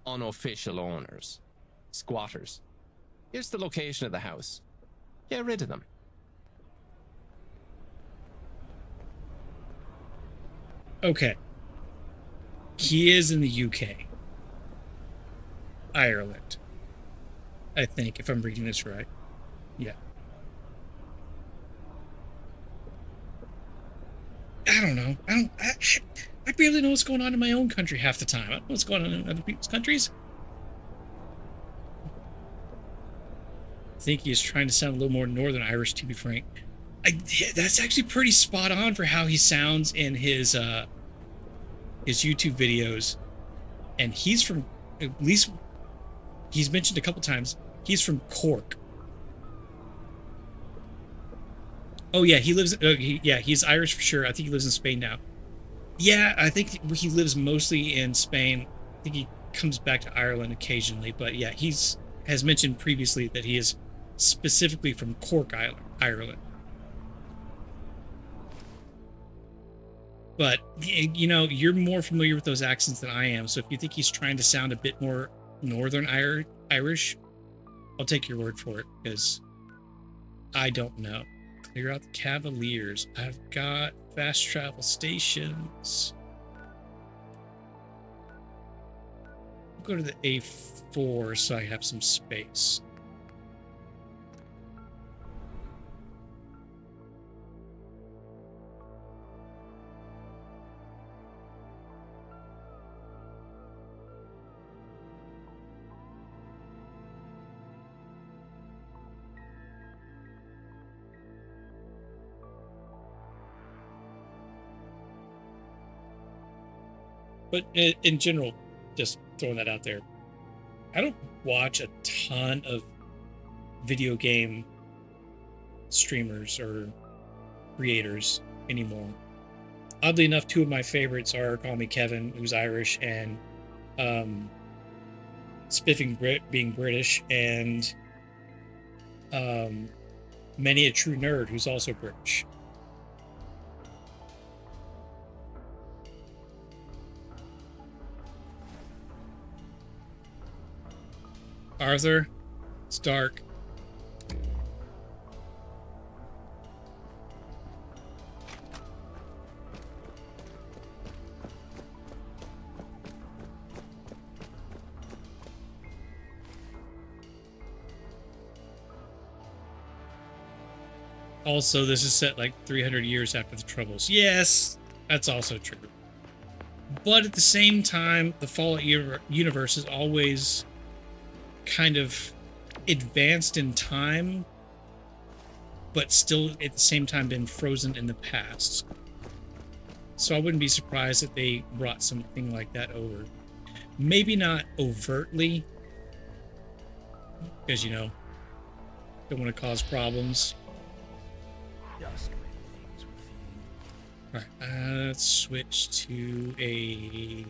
unofficial owners, squatters. Here's the location of the house. Get rid of them. Okay. He is in the UK. Ireland. I think, if I'm reading this right. Yeah. I don't know. I barely know what's going on in my own country half the time. I don't know what's going on in other people's countries. I think he's trying to sound a little more Northern Irish, to be frank. That's actually pretty spot on for how he sounds in his YouTube videos. And he's from, at least he's mentioned a couple times, he's from Cork. Oh yeah, he lives, he's Irish for sure. I think he lives in Spain now. Yeah, I think he lives mostly in Spain. I think he comes back to Ireland occasionally, but yeah, has mentioned previously that he is specifically from Cork, Ireland. But, you know, you're more familiar with those accents than I am, so if you think he's trying to sound a bit more Northern Irish, I'll take your word for it, because I don't know. Clear out the Cavaliers. I've got fast travel stations. I'll go to the A4 so I have some space. But in general, just throwing that out there, I don't watch a ton of video game streamers or creators anymore. Oddly enough, two of my favorites are Call Me Kevin, who's Irish, and Spiffing Brit being British, and Many a True Nerd, who's also British. Arthur, it's dark. Also, this is set like 300 years after the Troubles. Yes, that's also true. But at the same time, the Fallout universe is always kind of advanced in time, but still at the same time been frozen in the past. So I wouldn't be surprised if they brought something like that over. Maybe not overtly, because, you know, don't want to cause problems. Alright, let's switch to a...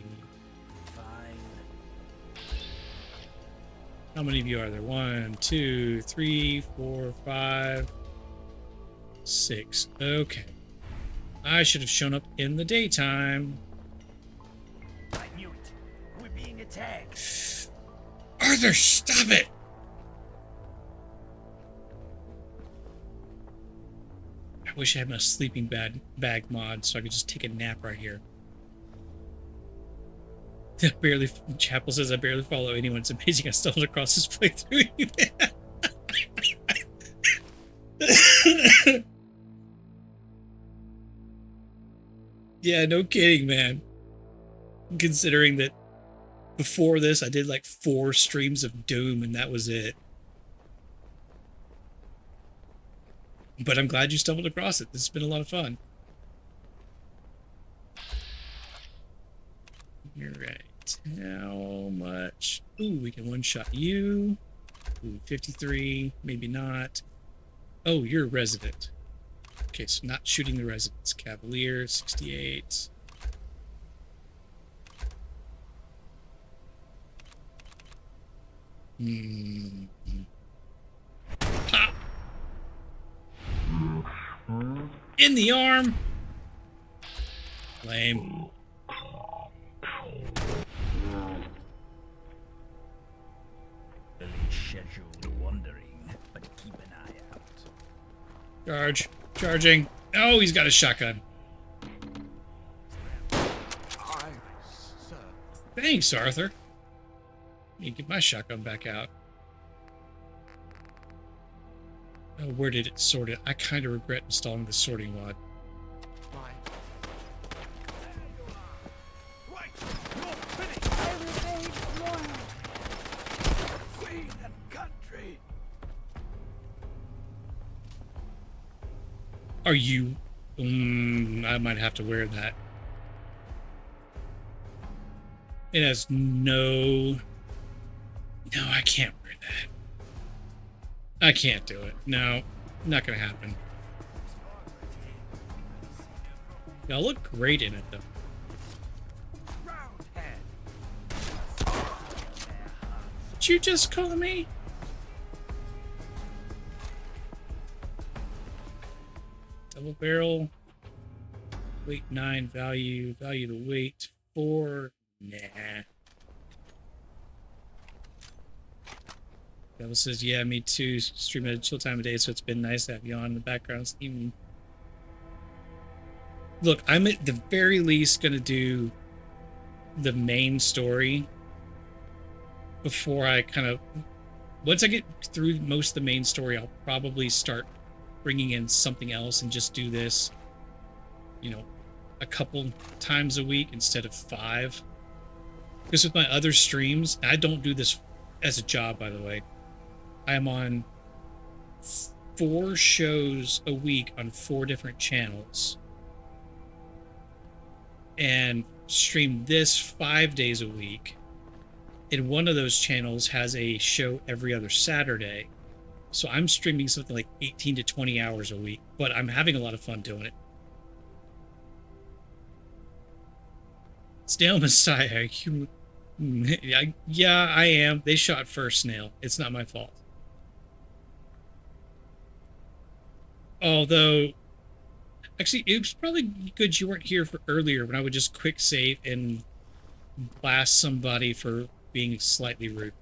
How many of you are there? 1, 2, 3, 4, 5, 6. Okay. I should have shown up in the daytime. I knew it. We're being attacked. Arthur, stop it! I wish I had my sleeping bag mod so I could just take a nap right here. Chapel says I barely follow anyone. It's amazing I stumbled across this playthrough. Yeah, no kidding, man. Considering that before this I did like 4 streams of Doom and that was it. But I'm glad you stumbled across it. This has been a lot of fun. You're right. How much? Ooh, we can one-shot you. Ooh, 53. Maybe not. Oh, you're a resident. Okay, so not shooting the residents. Cavalier, 68. Pop! In the arm! Lame. Scheduled wandering, but keep an eye out. Charge. Charging. Oh, he's got a shotgun. Thanks, Arthur. Let me get my shotgun back out. Oh, where did it sort it? I kind of regret installing the sorting mod. Queen and country. Are you... I might have to wear that. It has no... No, I can't wear that. I can't do it. No, not gonna happen. Y'all look great in it, though. Did you just call me? Double barrel. Weight 9, value the weight 4. Nah. Devil says, yeah, me too. Stream at a chill time of day, so it's been nice to have you on in the background. Even... Look, I'm at the very least going to do the main story before I kind of... Once I get through most of the main story, I'll probably start bringing in something else and just do this, you know, a couple times a week instead of 5. Because with my other streams, I don't do this as a job, by the way. I'm on 4 shows a week on 4 different channels. And stream this 5 days a week. And one of those channels has a show every other Saturday. So I'm streaming something like 18 to 20 hours a week. But I'm having a lot of fun doing it. Snail Messiah, you... Yeah, I am. They shot first, Snail. It's not my fault. Although, actually, it was probably good you weren't here for earlier when I would just quick save and blast somebody for being slightly rude.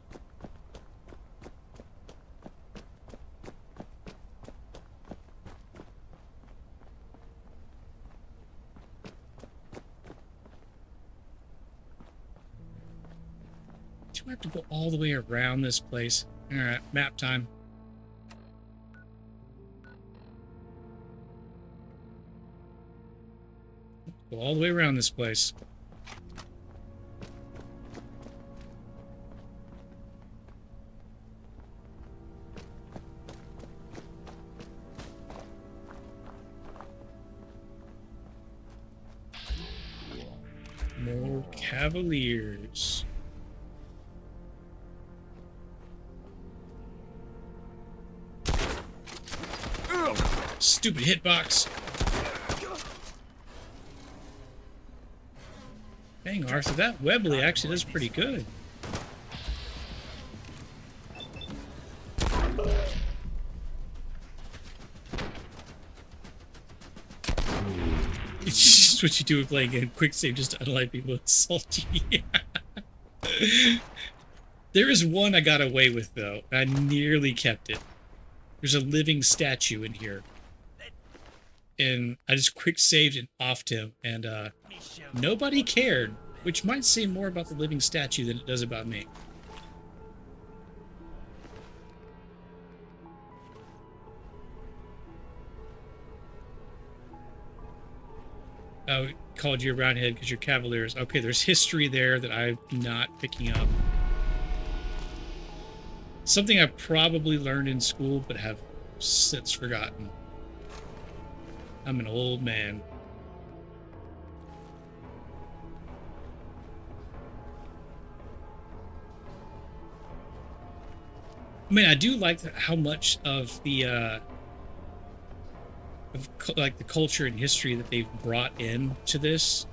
Do I have to go all the way around this place? Alright, map time. Go all the way around this place. More Cavaliers. Stupid hitbox. Dang, Arthur, that Webley actually does pretty good. It's just what you do with playing a quick save just to unlike people and assault you. There is one I got away with, though. I nearly kept it. There's a living statue in here. And I just quick saved and offed him, and nobody cared, which might say more about the living statue than it does about me. Oh, called you a roundhead because you're Cavaliers. Okay, there's history there that I'm not picking up. Something I probably learned in school, but have since forgotten. I'm an old man. I mean, I do like how much of the like the culture and history that they've brought in to this.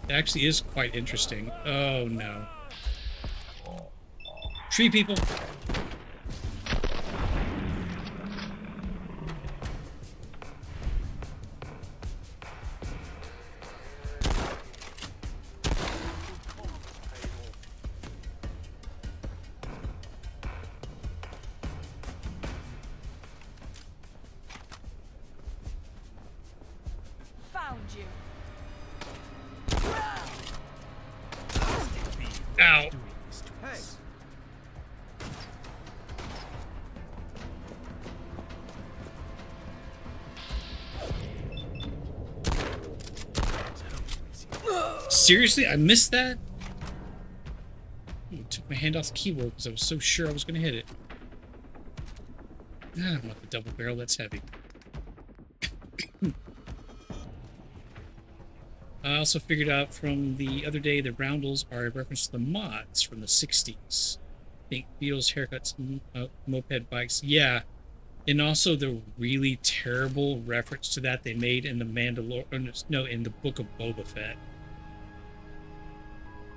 It actually is quite interesting. Oh no. Tree people. Found you. Ow. Hey, Seriously? I missed that? Ooh, took my hand off the keyboard because I was so sure I was going to hit it. I don't want the double barrel, that's heavy. I also figured out from the other day that roundels are a reference to the mods from the 60s. Think Beatles, haircuts, moped bikes. Yeah. And also the really terrible reference to that they made in the in the Book of Boba Fett.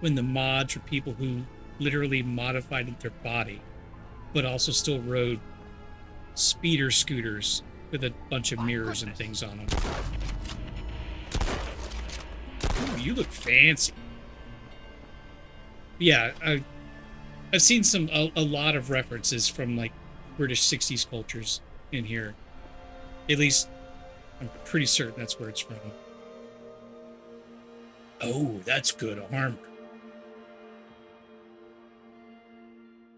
When the mods were people who literally modified their body, but also still rode speeder scooters with a bunch of mirrors and things on them. Ooh, you look fancy. Yeah, I've seen a lot of references from like British 60s cultures in here. At least I'm pretty certain that's where it's from. Oh, that's good armor.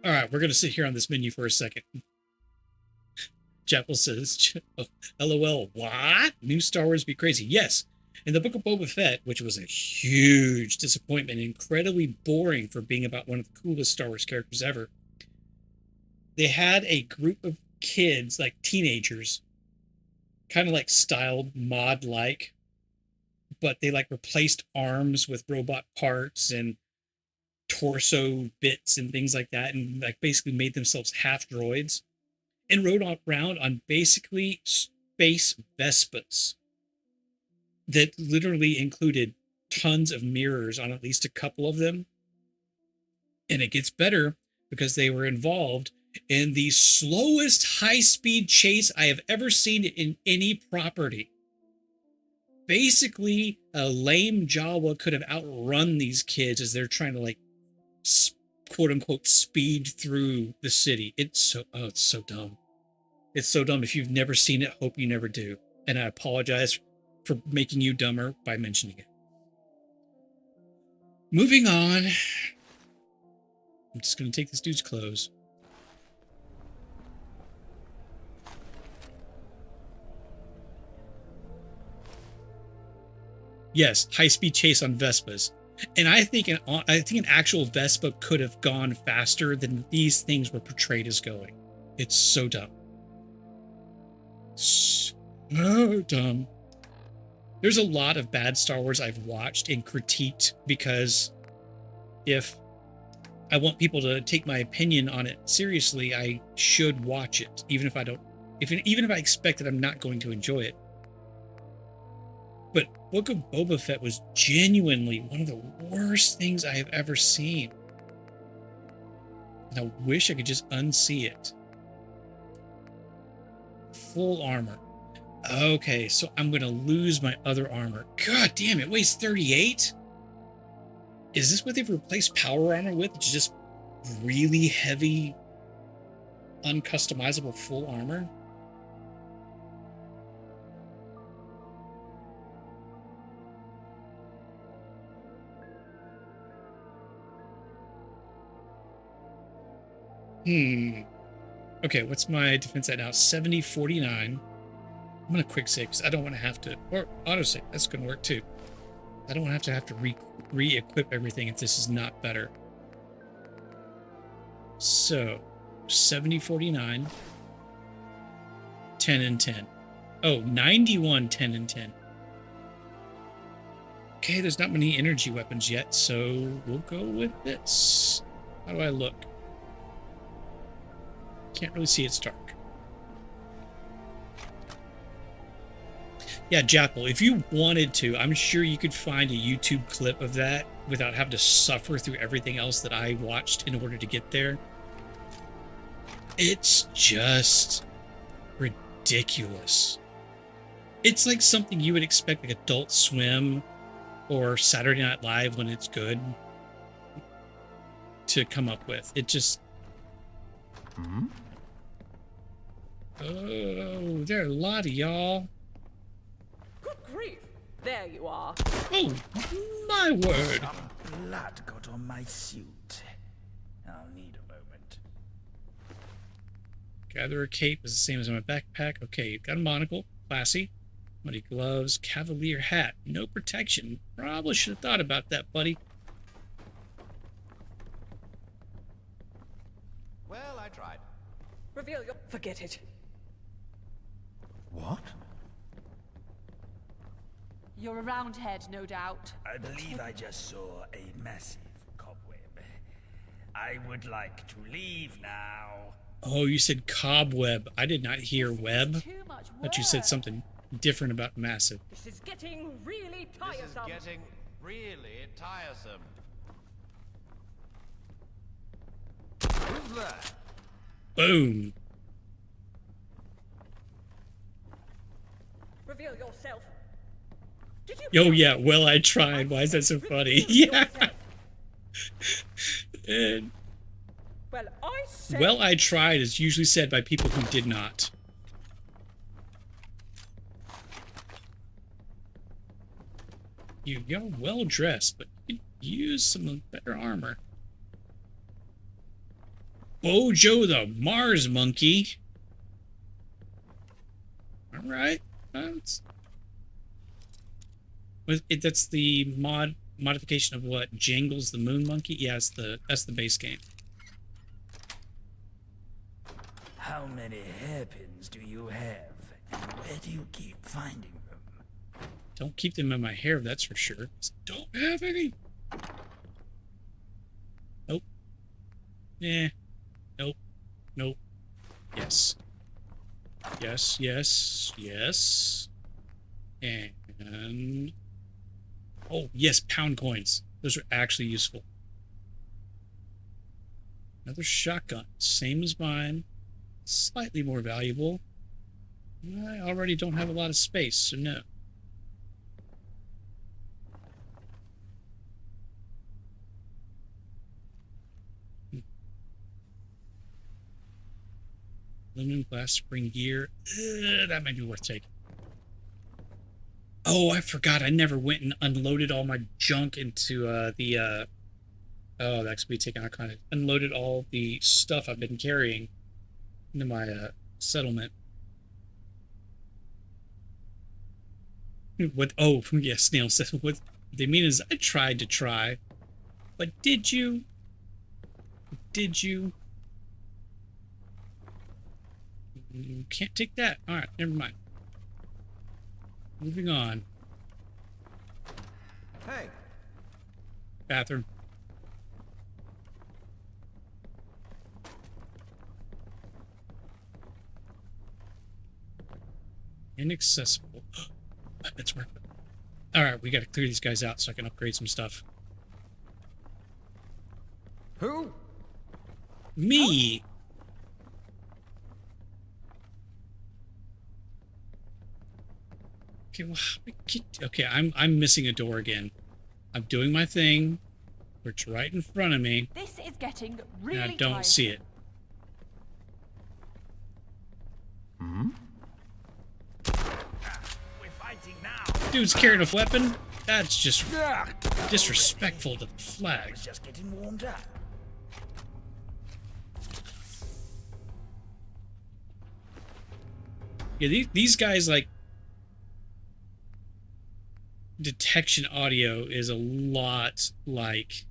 All right, we're going to sit here on this menu for a second. Chapel says, LOL, what? New Star Wars be crazy. Yes, in the Book of Boba Fett, which was a huge disappointment, incredibly boring for being about one of the coolest Star Wars characters ever, they had a group of kids, like teenagers, kind of like styled mod-like, but they like replaced arms with robot parts and torso bits and things like that, and like basically made themselves half droids and rode around on basically space Vespas. that literally included tons of mirrors on at least a couple of them. And it gets better because they were involved in the slowest high-speed chase I have ever seen in any property. Basically, a lame Jawa could have outrun these kids as they're trying to, like, quote-unquote speed through the city. It's so dumb. It's so dumb. If you've never seen it, hope you never do. And I apologize for making you dumber by mentioning it. Moving on. I'm just going to take this dude's clothes. Yes, high-speed chase on Vespas. And I think an actual Vespa could have gone faster than these things were portrayed as going. It's so dumb. So dumb. There's a lot of bad Star Wars I've watched and critiqued because if I want people to take my opinion on it seriously, I should watch it, even if I expect that I'm not going to enjoy it. But Book of Boba Fett was genuinely one of the worst things I have ever seen. And I wish I could just unsee it. Full armor. Okay, so I'm going to lose my other armor. God damn, it weighs 38? Is this what they've replaced power armor with? It's just really heavy, uncustomizable full armor? Okay, what's my defense at now? 70, 49. I'm going to quick save because I don't want to have to, or auto save. That's going to work too. I don't want to have to re-equip everything if this is not better. So, 70, 49. 10 and 10. Oh, 91, 10 and 10. Okay, there's not many energy weapons yet, so we'll go with this. How do I look? Can't really see, it's dark. Yeah, Jackal, if you wanted to, I'm sure you could find a YouTube clip of that without having to suffer through everything else that I watched in order to get there. It's just ridiculous. It's like something you would expect like Adult Swim or Saturday Night Live when it's good to come up with. It just... Oh, there are a lot of y'all. Good grief! There you are. Oh, my word. Some blood got on my suit. I'll need a moment. Gatherer cape is the same as my backpack. Okay, got a monocle. Classy. Muddy gloves. Cavalier hat. No protection. Probably should have thought about that, buddy. Well, I tried. Reveal your... Forget it. What? You're a roundhead, no doubt. I believe I just saw a massive cobweb. I would like to leave now. Oh, you said cobweb. I did not hear web. Too much But you said something different about massive. This is getting really tiresome. This is getting really tiresome. Who's there? Boom. Reveal yourself. Did you... Oh, yeah. Well, I tried. Why is that so funny? Yeah. And, well, I tried is usually said by people who did not. You're well dressed, but you could use some better armor. Bojo the Mars Monkey. All right. That's the modification of what? Jangles the Moon Monkey? Yeah, that's the base game. How many hairpins do you have? And where do you keep finding them? Don't keep them in my hair, that's for sure. Don't have any. Nope. Eh. Nope. Nope. Yes. Yes, yes, yes. And oh yes, pound coins. Those are actually useful. Another shotgun, same as mine, slightly more valuable. I already don't have a lot of space, so no. Aluminum glass spring gear. That might be worth taking. Oh, I forgot. I never went and unloaded all my junk into oh, that's gonna be taking out kind of unloaded all the stuff I've been carrying into my settlement. What? Oh, yeah. Snail says what they mean is I tried to try, but did you? Did you? You can't take that. All right, never mind. Moving on. Hey. Bathroom. Inaccessible. That's worth it. Alright, we gotta clear these guys out so I can upgrade some stuff. Who? Me! Okay, well, okay, I'm missing a door again. I'm doing my thing. It's right in front of me. This is getting really and I don't see it. Hmm? We're fighting now. Dude's carrying a weapon? That's just disrespectful to the flag. It's just getting warmed up. Yeah, these guys, like, detection audio is a lot like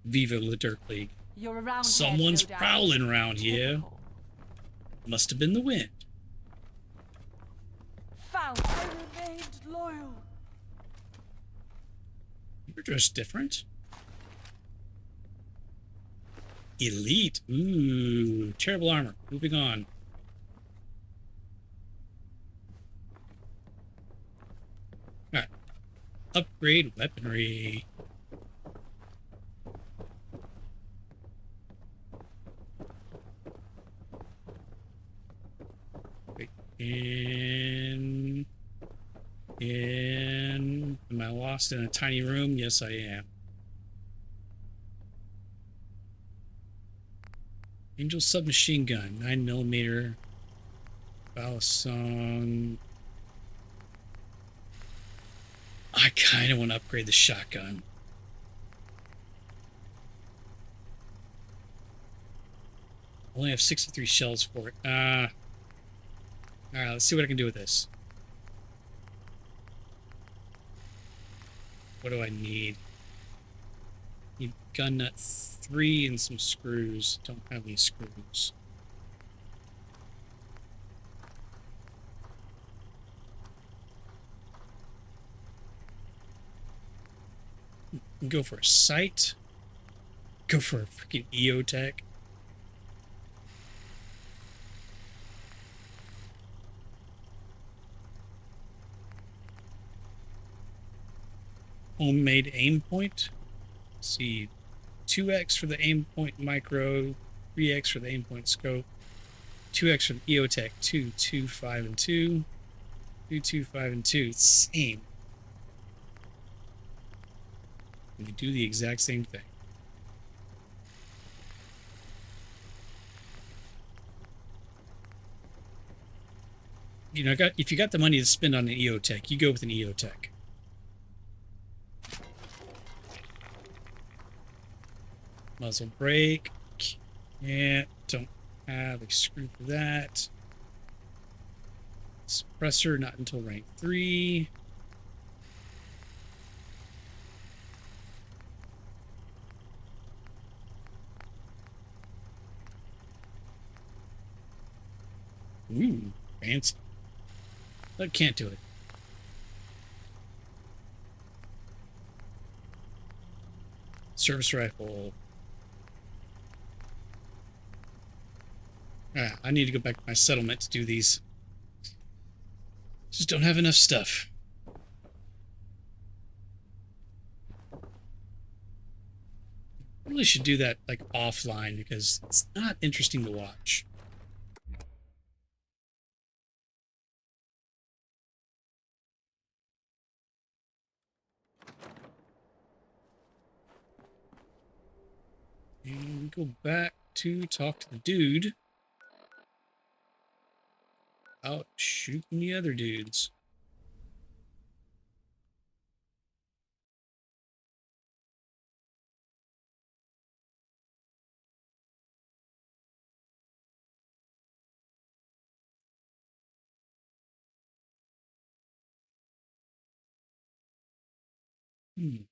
Viva La Dirt League. You're around Someone's here, no doubt. prowling around here. Must have been the wind. Found. I remained loyal. You're just different. Elite. Ooh, terrible armor. Moving on. Alright. Upgrade weaponry. Am I lost in a tiny room? Yes, I am. Angel submachine gun, 9mm. Balisong. I kind of want to upgrade the shotgun. I only have 63 shells for it. Alright, let's see what I can do with this. What do I need? Need gun nut 3 and some screws. Don't have any screws. Go for a sight. Go for a freaking EOTech. Homemade aim point. Let's see, 2x for the aim point micro, 3x for the aim point scope, 2x for the EOTech, 2, 2, 5, and 2, 2, 2, 5, and 2. Same. We do the exact same thing. You know, if you got the money to spend on an EOTech, you go with an EOTech. Muzzle brake. Can't. Don't have a screw for that. Suppressor, not until rank 3. Ooh, fancy. But can't do it. Service rifle. I need to go back to my settlement to do these. Just don't have enough stuff. Really should do that like offline because it's not interesting to watch. And we go back to talk to the dude about shooting the other dudes. Hmm.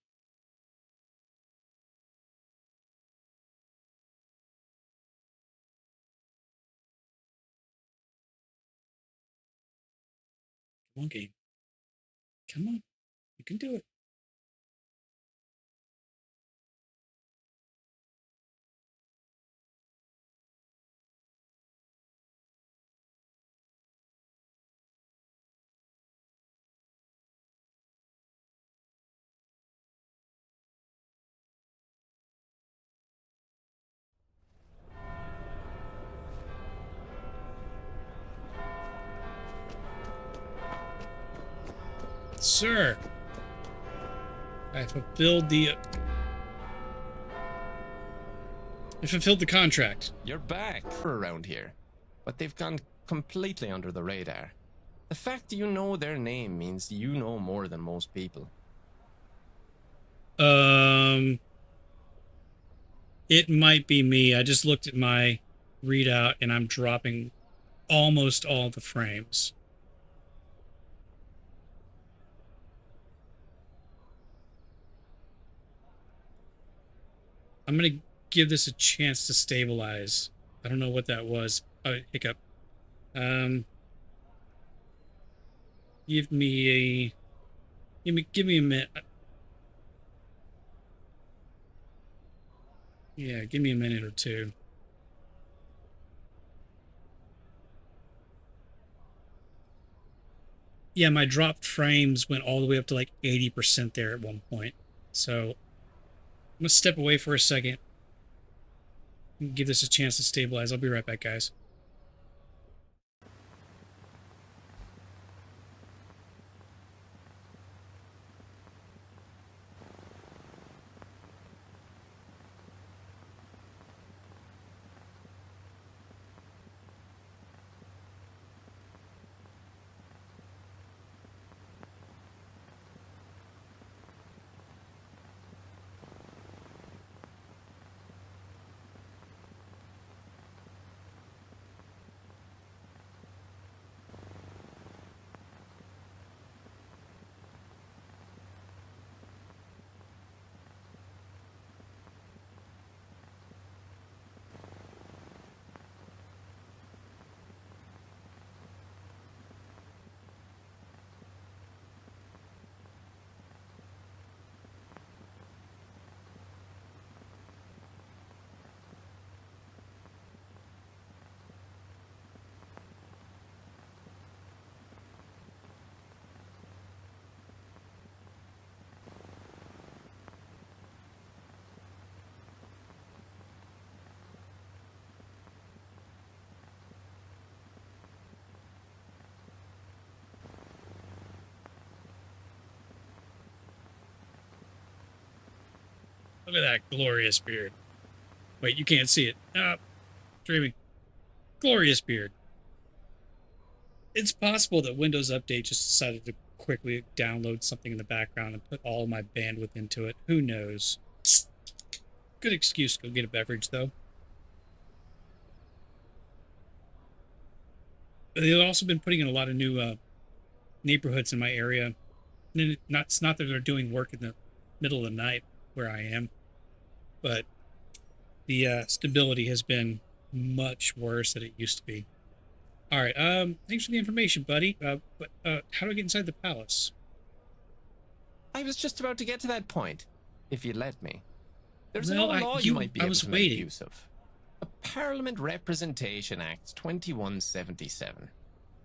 Come on, game. Come on. You can do it. Sir, I fulfilled the contract. You're back around here, but they've gone completely under the radar. The fact you know their name means you know more than most people. It might be me. I just looked at my readout and I'm dropping almost all the frames. I'm gonna give this a chance to stabilize. I don't know what that was. Oh, hiccup. Give me a minute. Yeah, give me a minute or two. Yeah, my dropped frames went all the way up to like 80% there at one point. So I'm gonna step away for a second and give this a chance to stabilize. I'll be right back, guys. Look at that glorious beard. Wait, you can't see it. Ah, dreaming. Glorious beard. It's possible that Windows Update just decided to quickly download something in the background and put all my bandwidth into it. Who knows? Good excuse to go get a beverage, though. But they've also been putting in a lot of new neighborhoods in my area. And it's not that they're doing work in the middle of the night where I am, but the stability has been much worse than it used to be. All right. Thanks for the information, buddy. But how do I get inside the palace? I was just about to get to that point, if you'd let me. There's an Well, old law you might be I able was to waiting. make use of. A Parliament Representation Act 2177.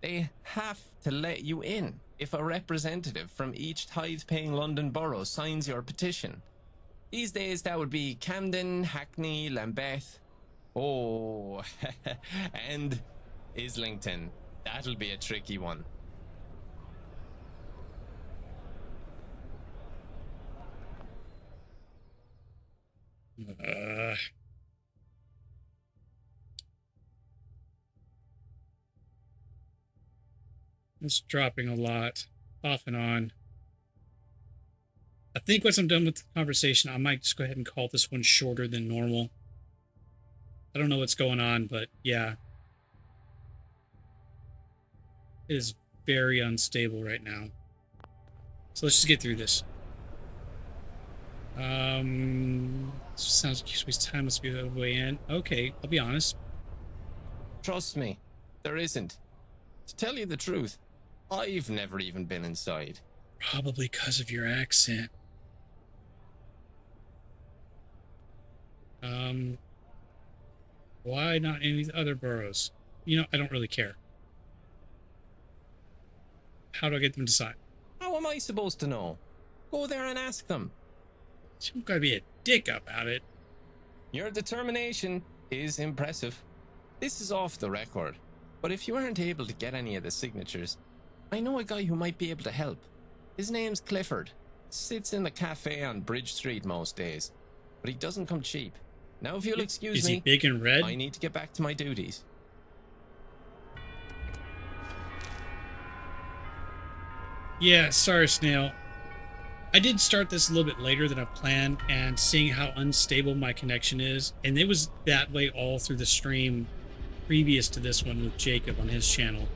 They have to let you in if a representative from each tithe-paying London borough signs your petition. These days that would be Camden, Hackney, Lambeth, oh, and Islington. That'll be a tricky one. It's dropping a lot, off and on. I think once I'm done with the conversation, I might just go ahead and call this one shorter than normal. I don't know what's going on, but yeah. It is very unstable right now. So let's just get through this. Sounds like his time must be the way in. Okay, I'll be honest. Trust me, there isn't. To tell you the truth, I've never even been inside. Probably because of your accent. Why not any of the other boroughs? You know, I don't really care. How do I get them to sign? How am I supposed to know? Go there and ask them. You gotta be a dick about it. Your determination is impressive. This is off the record, but if you aren't able to get any of the signatures, I know a guy who might be able to help. His name's Clifford. Sits in the cafe on Bridge Street most days, but he doesn't come cheap. Now, if you'll excuse me, is he big and red? I need to get back to my duties. Yeah, sorry, Snail. I did start this a little bit later than I planned, and seeing how unstable my connection is, and it was that way all through the stream previous to this one with Jacob on his channel.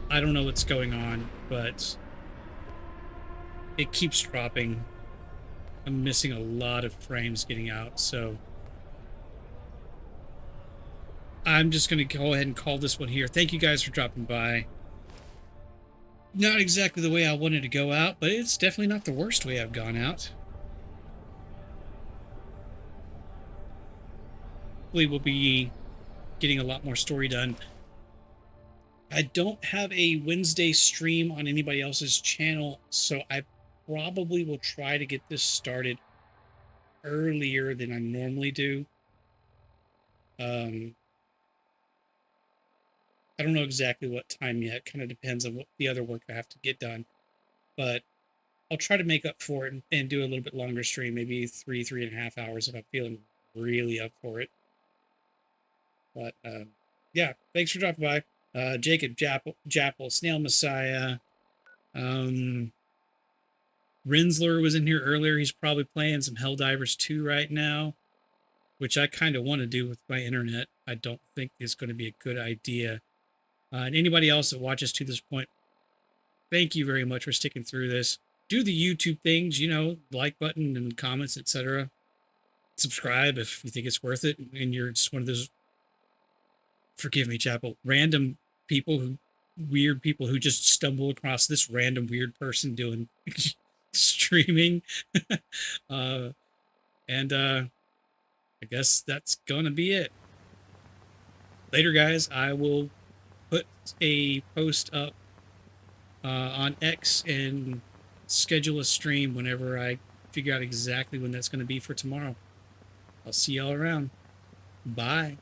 I don't know what's going on, but it keeps dropping. I'm missing a lot of frames getting out, so I'm just going to go ahead and call this one here. Thank you guys for dropping by. Not exactly the way I wanted to go out, but it's definitely not the worst way I've gone out. Hopefully we'll be getting a lot more story done. I don't have a Wednesday stream on anybody else's channel, so I probably will try to get this started earlier than I normally do. I don't know exactly what time yet. Kind of depends on what the other work I have to get done. But I'll try to make up for it and do a little bit longer stream, maybe 3.5 hours if I'm feeling really up for it. But yeah, thanks for dropping by. Jacob, Jappel, Snail Messiah. Rinsler was in here earlier. He's probably playing some Helldivers 2 right now, which I kind of want to do with my internet. I don't think it's going to be a good idea. And anybody else that watches to this point, thank you very much for sticking through this. Do the YouTube things, you know, like button and comments, etc. Subscribe if you think it's worth it, and you're just one of those, forgive me, Chapel, random people weird people who just stumble across this random weird person doing streaming. I guess that's gonna be it. Later, guys. I will put a post up on X and schedule a stream whenever I figure out exactly when that's going to be for tomorrow. I'll see y'all around. Bye.